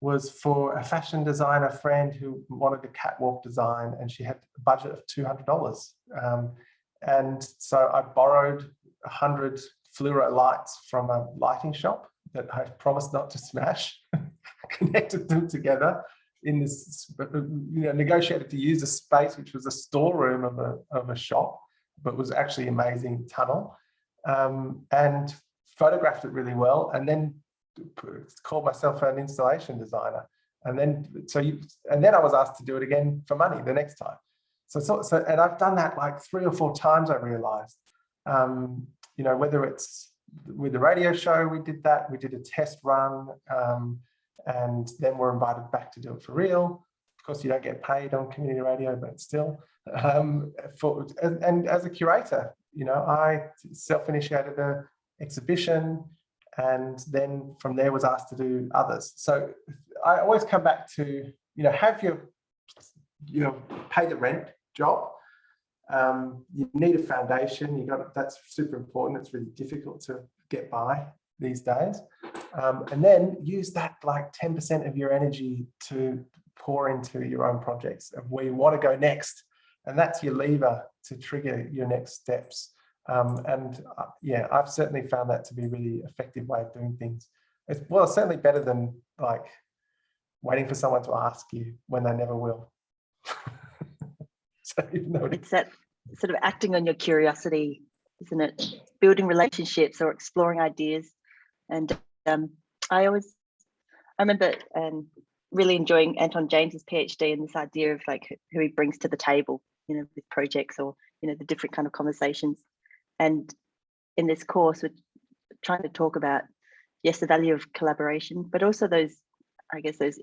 B: was for a fashion designer friend who wanted a catwalk design, and she had a budget of $200. And so I borrowed 100 fluoro lights from a lighting shop that I promised not to smash, connected them together in this, negotiated to use a space which was a storeroom of a shop, but was actually an amazing tunnel, and photographed it really well, and then called myself an installation designer. And then I was asked to do it again for money the next time. So and I've done that like 3 or 4 times, I realized. Whether it's with the radio show, we did that, we did a test run, and then we're invited back to do it for real. Of course, you don't get paid on community radio, but still. And as a curator, I self-initiated an exhibition, and then from there was asked to do others. So I always come back to, have your, pay the rent job. You need a foundation. That's super important. It's really difficult to get by these days. And then use that like 10% of your energy to pour into your own projects of where you want to go next. And that's your lever to trigger your next steps. I've certainly found that to be a really effective way of doing things. It's certainly better than like waiting for someone to ask you when they never will. So
A: it's that sort of acting on your curiosity, isn't it? Building relationships or exploring ideas. And I remember really enjoying Anton James's PhD and this idea of like who he brings to the table, with projects or, the different kind of conversations. And in this course, we're trying to talk about, yes, the value of collaboration, but also those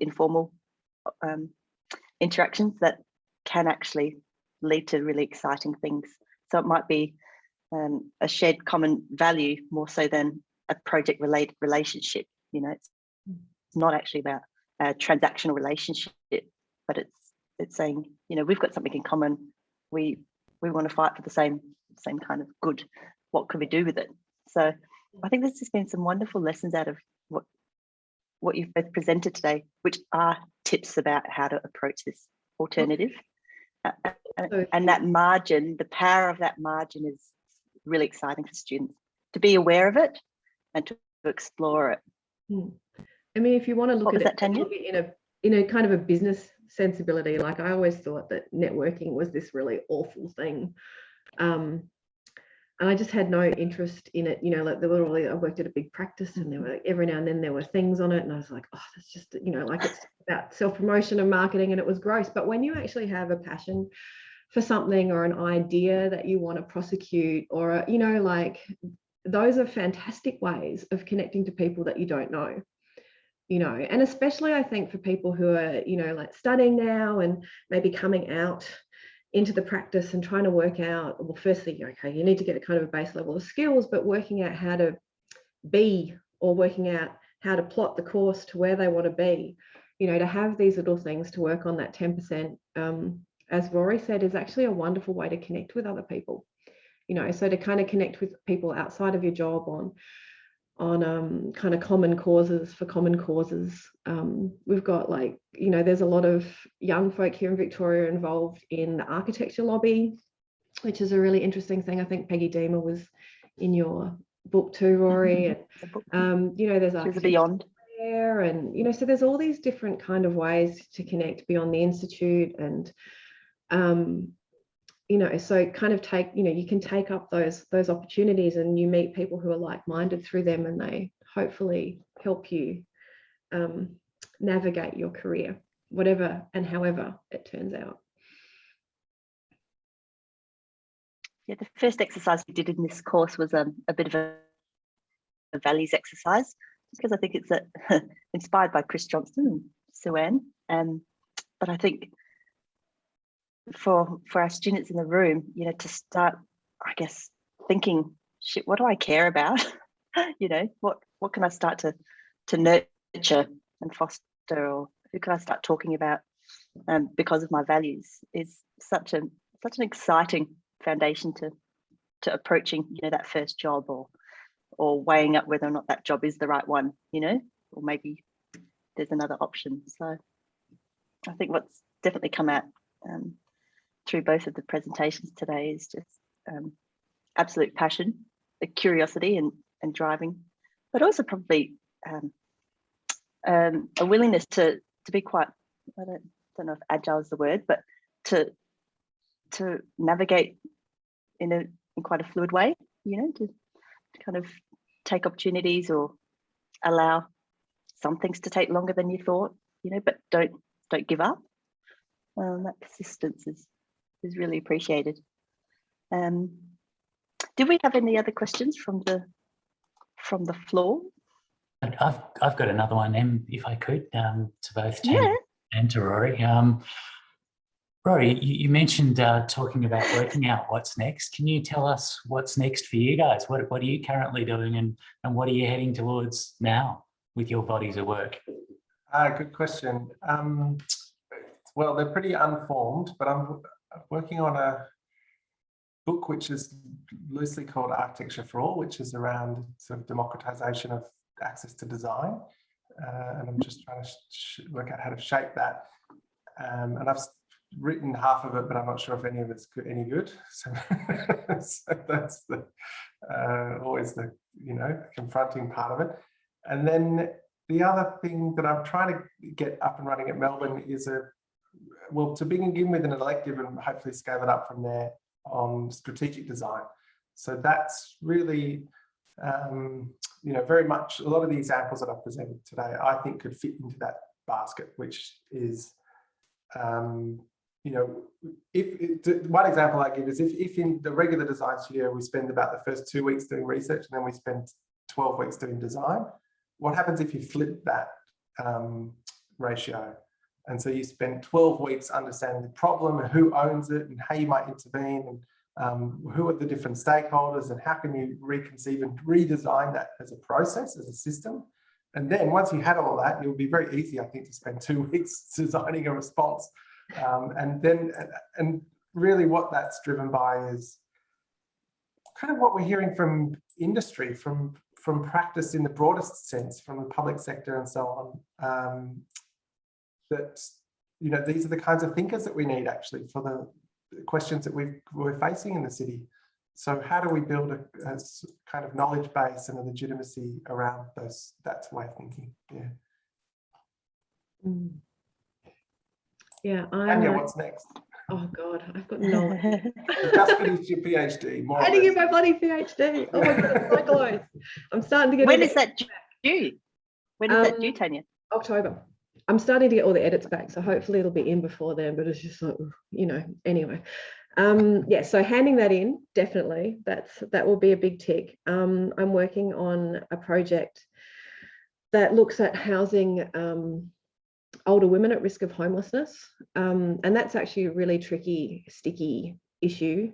A: informal interactions that can actually lead to really exciting things. So it might be a shared common value more so than a project related relationship. It's not actually about a transactional relationship, but it's saying, we've got something in common. We want to fight for the same kind of good. What can we do with it? So I think there's just been some wonderful lessons out of what you've both presented today, which are tips about how to approach this alternative. And that margin, the power of that margin is really exciting for students to be aware of it and to explore it.
C: I mean, if you want to look at it
A: Tania?
C: in a kind of a business sensibility, like I always thought that networking was this really awful thing. And I just had no interest in it, like I worked at a big practice, and there were every now and then there were things on it, and I was like, oh, that's just, like it's about self-promotion and marketing, and it was gross. But when you actually have a passion for something or an idea that you want to prosecute, or like those are fantastic ways of connecting to people that you don't know. And especially I think for people who are, like studying now and maybe coming out into the practice and trying to work out, well, firstly, okay, you need to get a kind of a base level of skills, but working out how to be, or working out how to plot the course to where they want to be, to have these little things to work on that 10%, as Rory said, is actually a wonderful way to connect with other people, so to kind of connect with people outside of your job on kind of common causes for common causes. We've got there's a lot of young folk here in Victoria involved in the architecture lobby, which is a really interesting thing. I think Peggy Deemer was in your book too, Rory. And,
A: The book.
C: you know, there's
A: There's a
C: architecture
A: beyond.
C: there, and you know, so there's all these different kind of ways to connect beyond the institute, and you know, so kind of take, you know, you can take up those opportunities, and you meet people who are like-minded through them, and they hopefully help you navigate your career, whatever and however it turns out.
A: Yeah, the first exercise we did in this course was a bit of a values exercise, just because I think it's inspired by Chris Johnston and Sue Ann. But I think for our students in the room, you know, to start, I guess, thinking, shit, what do I care about? You know, what can I start to nurture and foster, or who can I start talking about because of my values, is such an exciting foundation to approaching, you know, that first job, or weighing up whether or not that job is the right one, you know, or maybe there's another option. So I think what's definitely come out through both of the presentations today is just absolute passion, the curiosity and driving, but also probably a willingness to be quite, I don't know if agile is the word, but to navigate in quite a fluid way, you know, to kind of take opportunities or allow some things to take longer than you thought, you know, but don't give up. That persistence is really appreciated. Did we have any other questions from the floor?
F: I've got another one, Em, if I could, to both Tania
A: Yeah.
F: and to Rory. Rory, you mentioned talking about working out what's next. Can you tell us what's next for you guys? What are you currently doing, and what are you heading towards now with your bodies of work?
B: Good question. Well, they're pretty unformed, but I'm working on a book which is loosely called Architecture for All, which is around sort of democratization of access to design. And I'm just trying to work out how to shape that. And I've written half of it, but I'm not sure if any of it's any good. So, so that's always the, you know, confronting part of it. And then the other thing that I'm trying to get up and running at Melbourne is to begin with an elective and hopefully scale it up from there on strategic design. So that's really, you know, very much a lot of the examples that I've presented today, I think could fit into that basket, which is, you know, one example I give is if in the regular design studio we spend about the first 2 weeks doing research and then we spend 12 weeks doing design, what happens if you flip that ratio? And so you spend 12 weeks understanding the problem and who owns it and how you might intervene, and who are the different stakeholders, and how can you reconceive and redesign that as a process, as a system. And then once you had all that, it would be very easy, I think, to spend 2 weeks designing a response. And really what that's driven by is kind of what we're hearing from industry, from practice in the broadest sense, from the public sector and so on, that, you know, these are the kinds of thinkers that we need actually for the questions that we're facing in the city. So how do we build a kind of knowledge base and a legitimacy around that way of thinking? Yeah.
C: Yeah,
B: Tania, what's next?
C: Oh God, I've got no idea.
B: You've just finished your PhD. More
C: I didn't get my bloody PhD. Oh my God, it's so close. I'm starting to get.
A: When is that due? When is that due, Tania?
C: October. I'm starting to get all the edits back, so hopefully it'll be in before then, but it's just like, you know, anyway. Yeah, so handing that in, definitely, that will be a big tick. I'm working on a project that looks at housing older women at risk of homelessness, and that's actually a really tricky, sticky issue.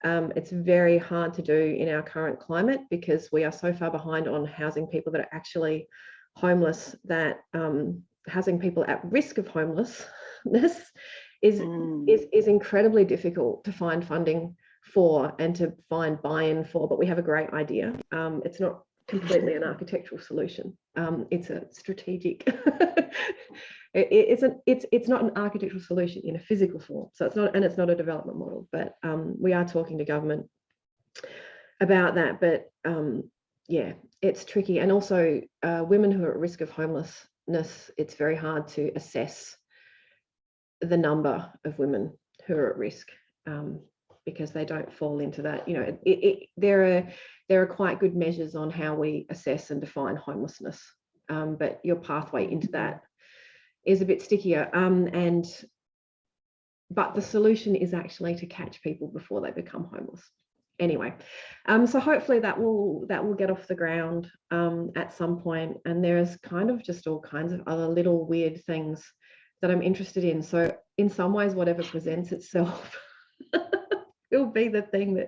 C: It's very hard to do in our current climate because we are so far behind on housing people that are actually homeless that housing people at risk of homelessness is incredibly difficult to find funding for and to find buy-in for, but we have a great idea. It's not completely an architectural solution. It's a strategic. It's not an architectural solution in a physical form. So it's not a development model, but we are talking to government about that. But yeah, it's tricky. And also women who are at risk of homelessness, it's very hard to assess the number of women who are at risk, because they don't fall into that. You know, there are quite good measures on how we assess and define homelessness, but your pathway into that is a bit stickier. But the solution is actually to catch people before they become homeless. Anyway, so hopefully that will get off the ground at some point. And there's kind of just all kinds of other little weird things that I'm interested in. So in some ways, whatever presents itself, it will be the thing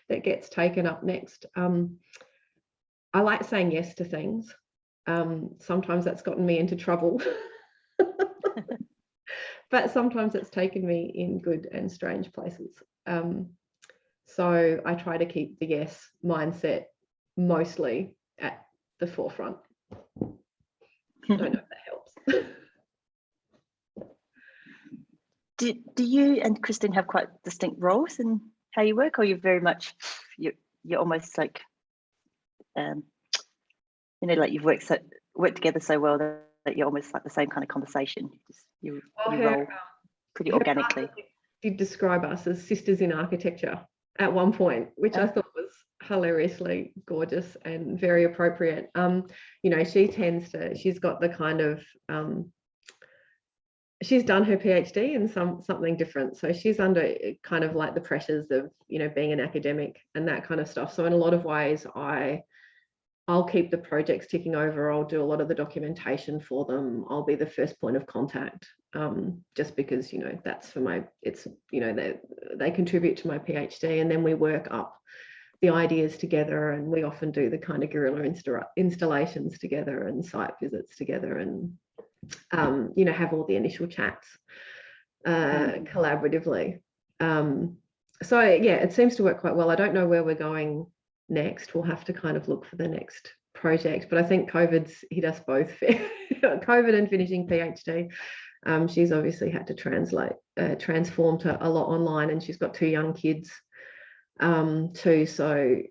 C: that gets taken up next. I like saying yes to things. Sometimes that's gotten me into trouble. But sometimes it's taken me in good and strange places. So I try to keep the yes mindset mostly at the forefront. I don't know if that helps.
A: Do you and Christine have quite distinct roles in how you work, or you're very much, you're almost like, you know, like you've worked together so well that you're almost like the same kind of conversation. You roll pretty organically.
C: Did describe us as sisters in architecture at one point, which I thought was hilariously gorgeous and very appropriate. You know, she's got the kind of, she's done her PhD in something different. So she's under kind of like the pressures of, you know, being an academic and that kind of stuff. So in a lot of ways, I'll keep the projects ticking over. I'll do a lot of the documentation for them. I'll be the first point of contact, just because, you know, that's for it's, you know, they contribute to my PhD, and then we work up the ideas together, and we often do the kind of guerrilla installations together and site visits together, and, you know, have all the initial chats collaboratively. So yeah, it seems to work quite well. I don't know where we're going next. We'll have to kind of look for the next project, but I think COVID's hit us both. COVID and finishing PhD. She's obviously had to transform to a lot online, and she's got 2 young kids too. So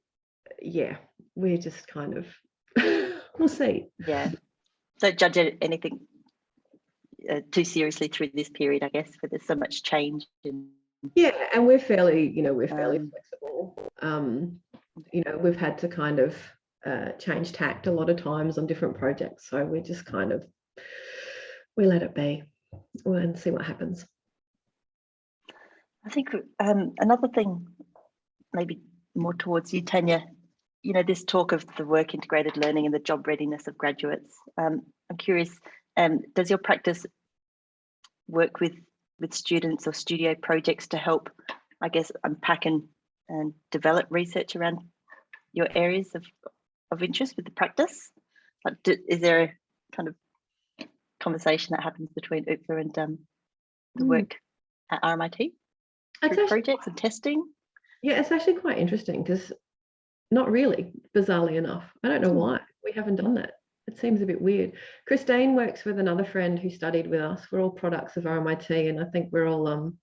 C: yeah, we're just kind of we'll see.
A: Yeah, don't judge anything too seriously through this period, I guess, because there's so much change.
C: Yeah, and we're fairly flexible. You know, we've had to kind of change tact a lot of times on different projects, so we just kind of we let it be and see what happens.
A: I think another thing, maybe more towards you, Tania, you know, this talk of the work integrated learning and the job readiness of graduates. I'm curious, does your practice work with students or studio projects to help, I guess, unpack and develop research around your areas of interest with the practice? Like, is there a kind of conversation that happens between OOPLA and the work at RMIT through projects and testing?
C: Yeah, it's actually quite interesting, because not really, bizarrely enough. I don't know why we haven't done that. It seems a bit weird. Christine works with another friend who studied with us. We're all products of RMIT, and I think we're all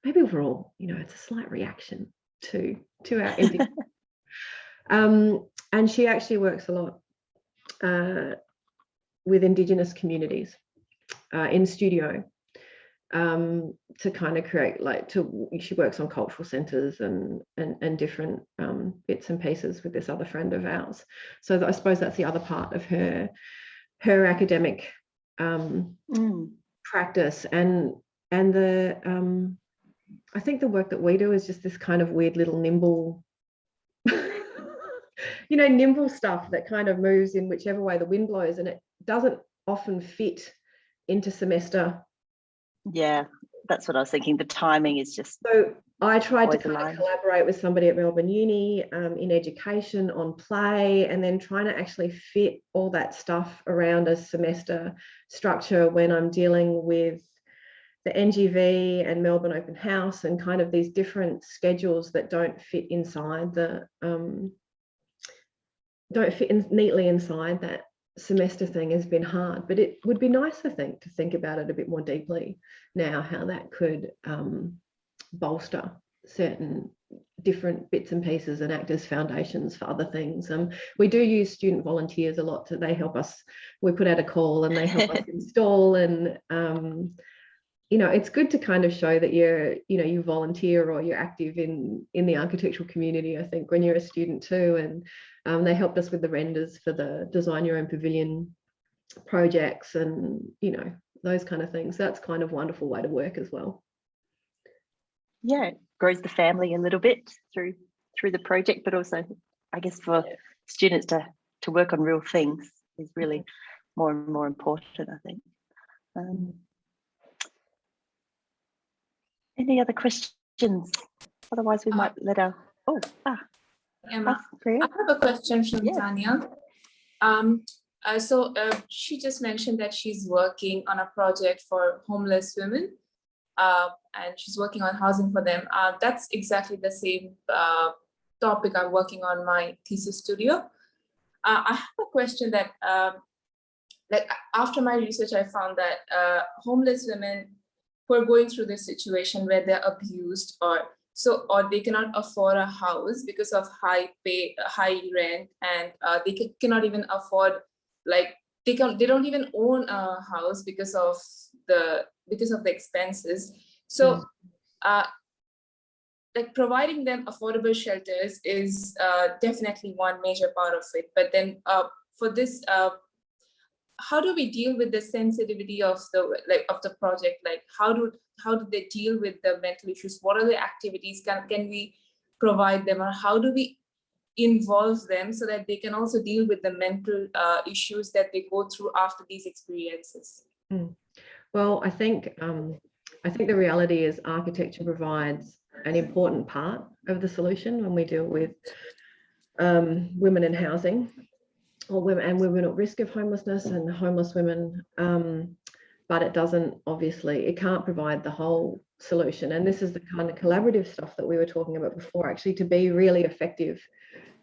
C: maybe we're all, you know, it's a slight reaction to our empty. And she actually works a lot with Indigenous communities in studio, to kind of create, she works on cultural centres and different bits and pieces with this other friend of ours. So I suppose that's the other part of her academic practice, and the I think the work that we do is just this kind of weird little nimble you know, nimble stuff that kind of moves in whichever way the wind blows, and it doesn't often fit into semester.
A: Yeah, that's what I was thinking. The timing is just. So
C: I tried to kind of collaborate with somebody at Melbourne Uni in education on play, and then trying to actually fit all that stuff around a semester structure when I'm dealing with the NGV and Melbourne Open House and kind of these different schedules that don't fit inside the neatly inside that semester thing has been hard. But it would be nice, I think, to think about it a bit more deeply now, how that could bolster certain different bits and pieces and act as foundations for other things. We do use student volunteers a lot, so they help us. We put out a call and they help us install, and you know, it's good to kind of show that you volunteer or you're active in the architectural community, I think, when you're a student too. And they helped us with the renders for the Design Your Own Pavilion projects, and you know, those kind of things. That's kind of a wonderful way to work as well.
A: Yeah, it grows the family a little bit through the project, but also I guess for students to work on real things is really more and more important, I think. Any other questions? Otherwise, we might let our
G: Emma, I have a question from Tania. She just mentioned that she's working on a project for homeless women, and she's working on housing for them. That's exactly the same topic I'm working on my thesis studio. I have a question that, like, after my research, I found that homeless women who are going through this situation where they're abused or they cannot afford a house because of high rent, and they cannot even afford, like, they don't even own a house because of the expenses. So like, providing them affordable shelters is definitely one major part of it. But then for this, how do we deal with the sensitivity of the project? Like, how do they deal with the mental issues? What are the activities can we provide them, or how do we involve them so that they can also deal with the mental issues that they go through after these experiences?
C: Well, I think the reality is architecture provides an important part of the solution when we deal with women in housing, or women at risk of homelessness and homeless women, but it can't provide the whole solution. And this is the kind of collaborative stuff that we were talking about before. Actually, to be really effective,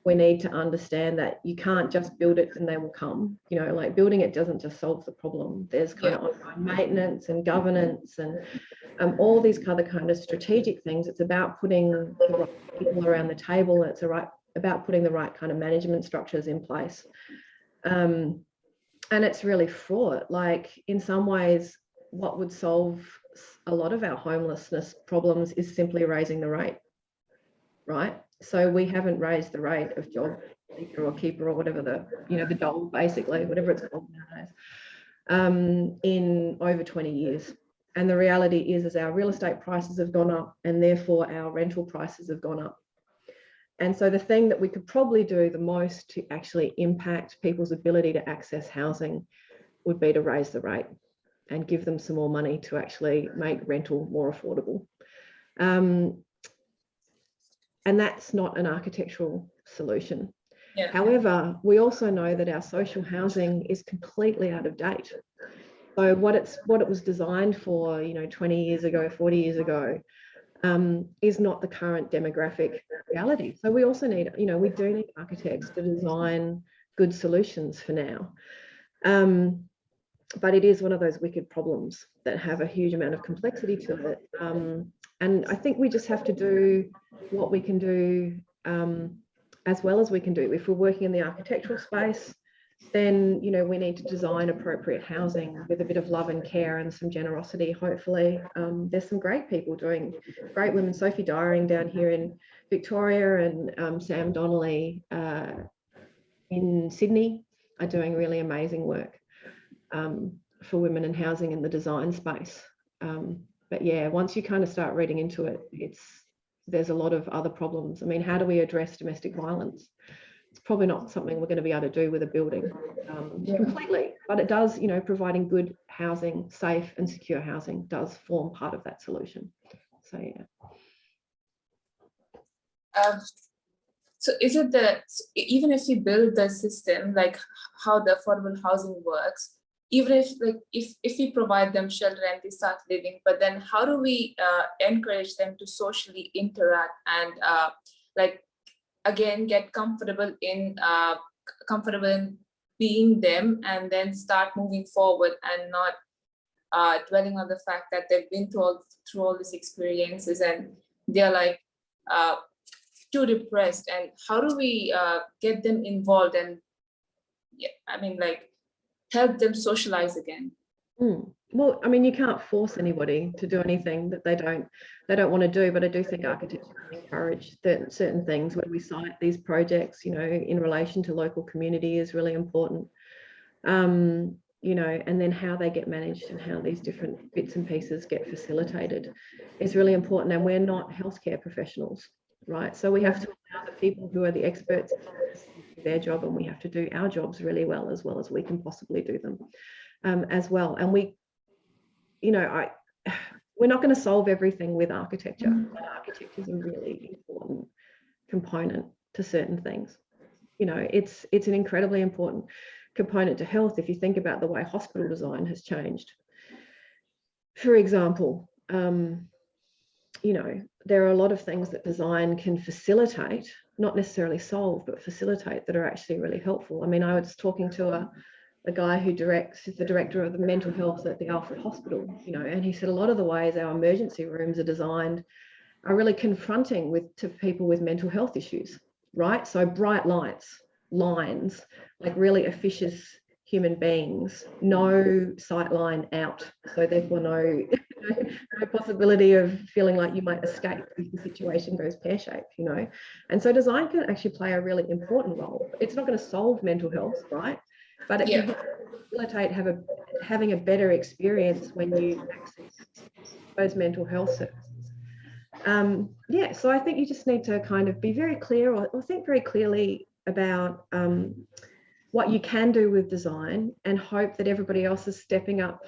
C: we need to understand that you can't just build it and they will come. You know, like, building it doesn't just solve the problem. There's kind of ongoing maintenance and governance and all these other kind of strategic things. It's about putting the right people around the table. It's about putting the right kind of management structures in place. And it's really fraught. Like, in some ways, what would solve a lot of our homelessness problems is simply raising the rate, right? So we haven't raised the rate of job seeker or keeper or whatever the dole, basically, whatever it's called nowadays, in over 20 years. And the reality is our real estate prices have gone up, and therefore our rental prices have gone up. And so the thing that we could probably do the most to actually impact people's ability to access housing would be to raise the rate and give them some more money to actually make rental more affordable. And that's not an architectural solution. Yeah. However, we also know that our social housing is completely out of date. So what it was designed for, 20 years ago, 40 years ago, is not the current demographic reality. So we also need, we do need architects to design good solutions for now. But it is one of those wicked problems that have a huge amount of complexity to it. And I think we just have to do what we can do as well as we can do. If we're working in the architectural space, then, we need to design appropriate housing with a bit of love and care and some generosity, hopefully. There's some great people doing, great women, Sophie Dyering down here in Victoria, and Sam Donnelly in Sydney are doing really amazing work for women in housing in the design space. But yeah, once you kind of start reading into it, there's a lot of other problems. I mean, how do we address domestic violence? It's probably not something we're going to be able to do with a building completely, but it does, providing good housing, safe and secure housing does form part of that solution. So yeah.
G: So is it even if you build the system, like how the affordable housing works, even if we provide them shelter and they start living, but then how do we encourage them to socially interact and again get comfortable in being them, and then start moving forward and not dwelling on the fact that they've been through all these experiences and they're like too depressed, and how do we get them involved and, yeah, I mean, like, help them socialize again?
C: Well, I mean, you can't force anybody to do anything that they don't want to do, but I do think architecture can encourage certain things. When we cite these projects, you know, in relation to local community is really important. You know, and then how they get managed and how these different bits and pieces get facilitated is really important. And we're not healthcare professionals, right? So we have to allow the people who are the experts to do their job, and we have to do our jobs really well as we can possibly do them as well. And we, you know, we're not going to solve everything with architecture, but architecture is a really important component to certain things. You know, it's an incredibly important component to health if you think about the way hospital design has changed. For example, you know, there are a lot of things that design can facilitate, not necessarily solve, but facilitate, that are actually really helpful. I mean, I was talking to a guy who is the director of the mental health at the Alfred Hospital, you know, and he said a lot of the ways our emergency rooms are designed are really confronting to people with mental health issues, right? So bright lights, lines, like really officious human beings, no sight line out. So therefore no possibility of feeling like you might escape if the situation goes pear-shaped, you know. And so design can actually play a really important role. It's not going to solve mental health, right? But it can facilitate having a better experience when you access those mental health services. Yeah, so I think you just need to kind of be very clear or think very clearly about what you can do with design, and hope that everybody else is stepping up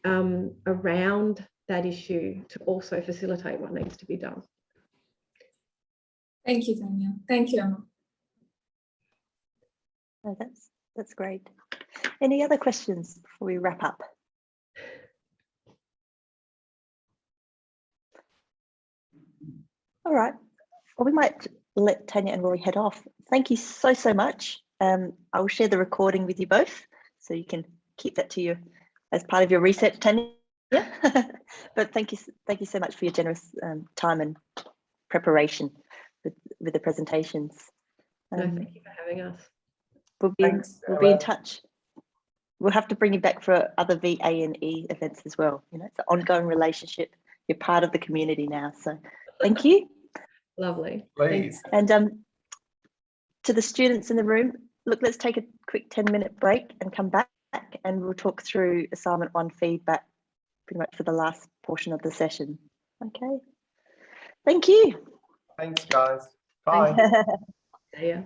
C: around that issue to also facilitate what needs to be done.
G: Thank you, Tania. Thank you, Emma.
A: Oh, that's great. Any other questions before we wrap up? All right. Well, we might let Tania and Rory head off. Thank you so much. I will share the recording with you both, so you can keep that to you as part of your research, Tania. But thank you so much for your generous time and preparation with the presentations.
C: No, thank you for having us.
A: We'll be in touch. We'll have to bring you back for other VA&E events as well. You know, it's an ongoing relationship. You're part of the community now, so thank you.
C: Lovely.
B: Please.
A: And to the students in the room, look, let's take a quick 10-minute break and come back, and we'll talk through assignment 1 feedback pretty much for the last portion of the session. Okay. Thank you.
B: Thanks, guys. Bye.
C: See ya.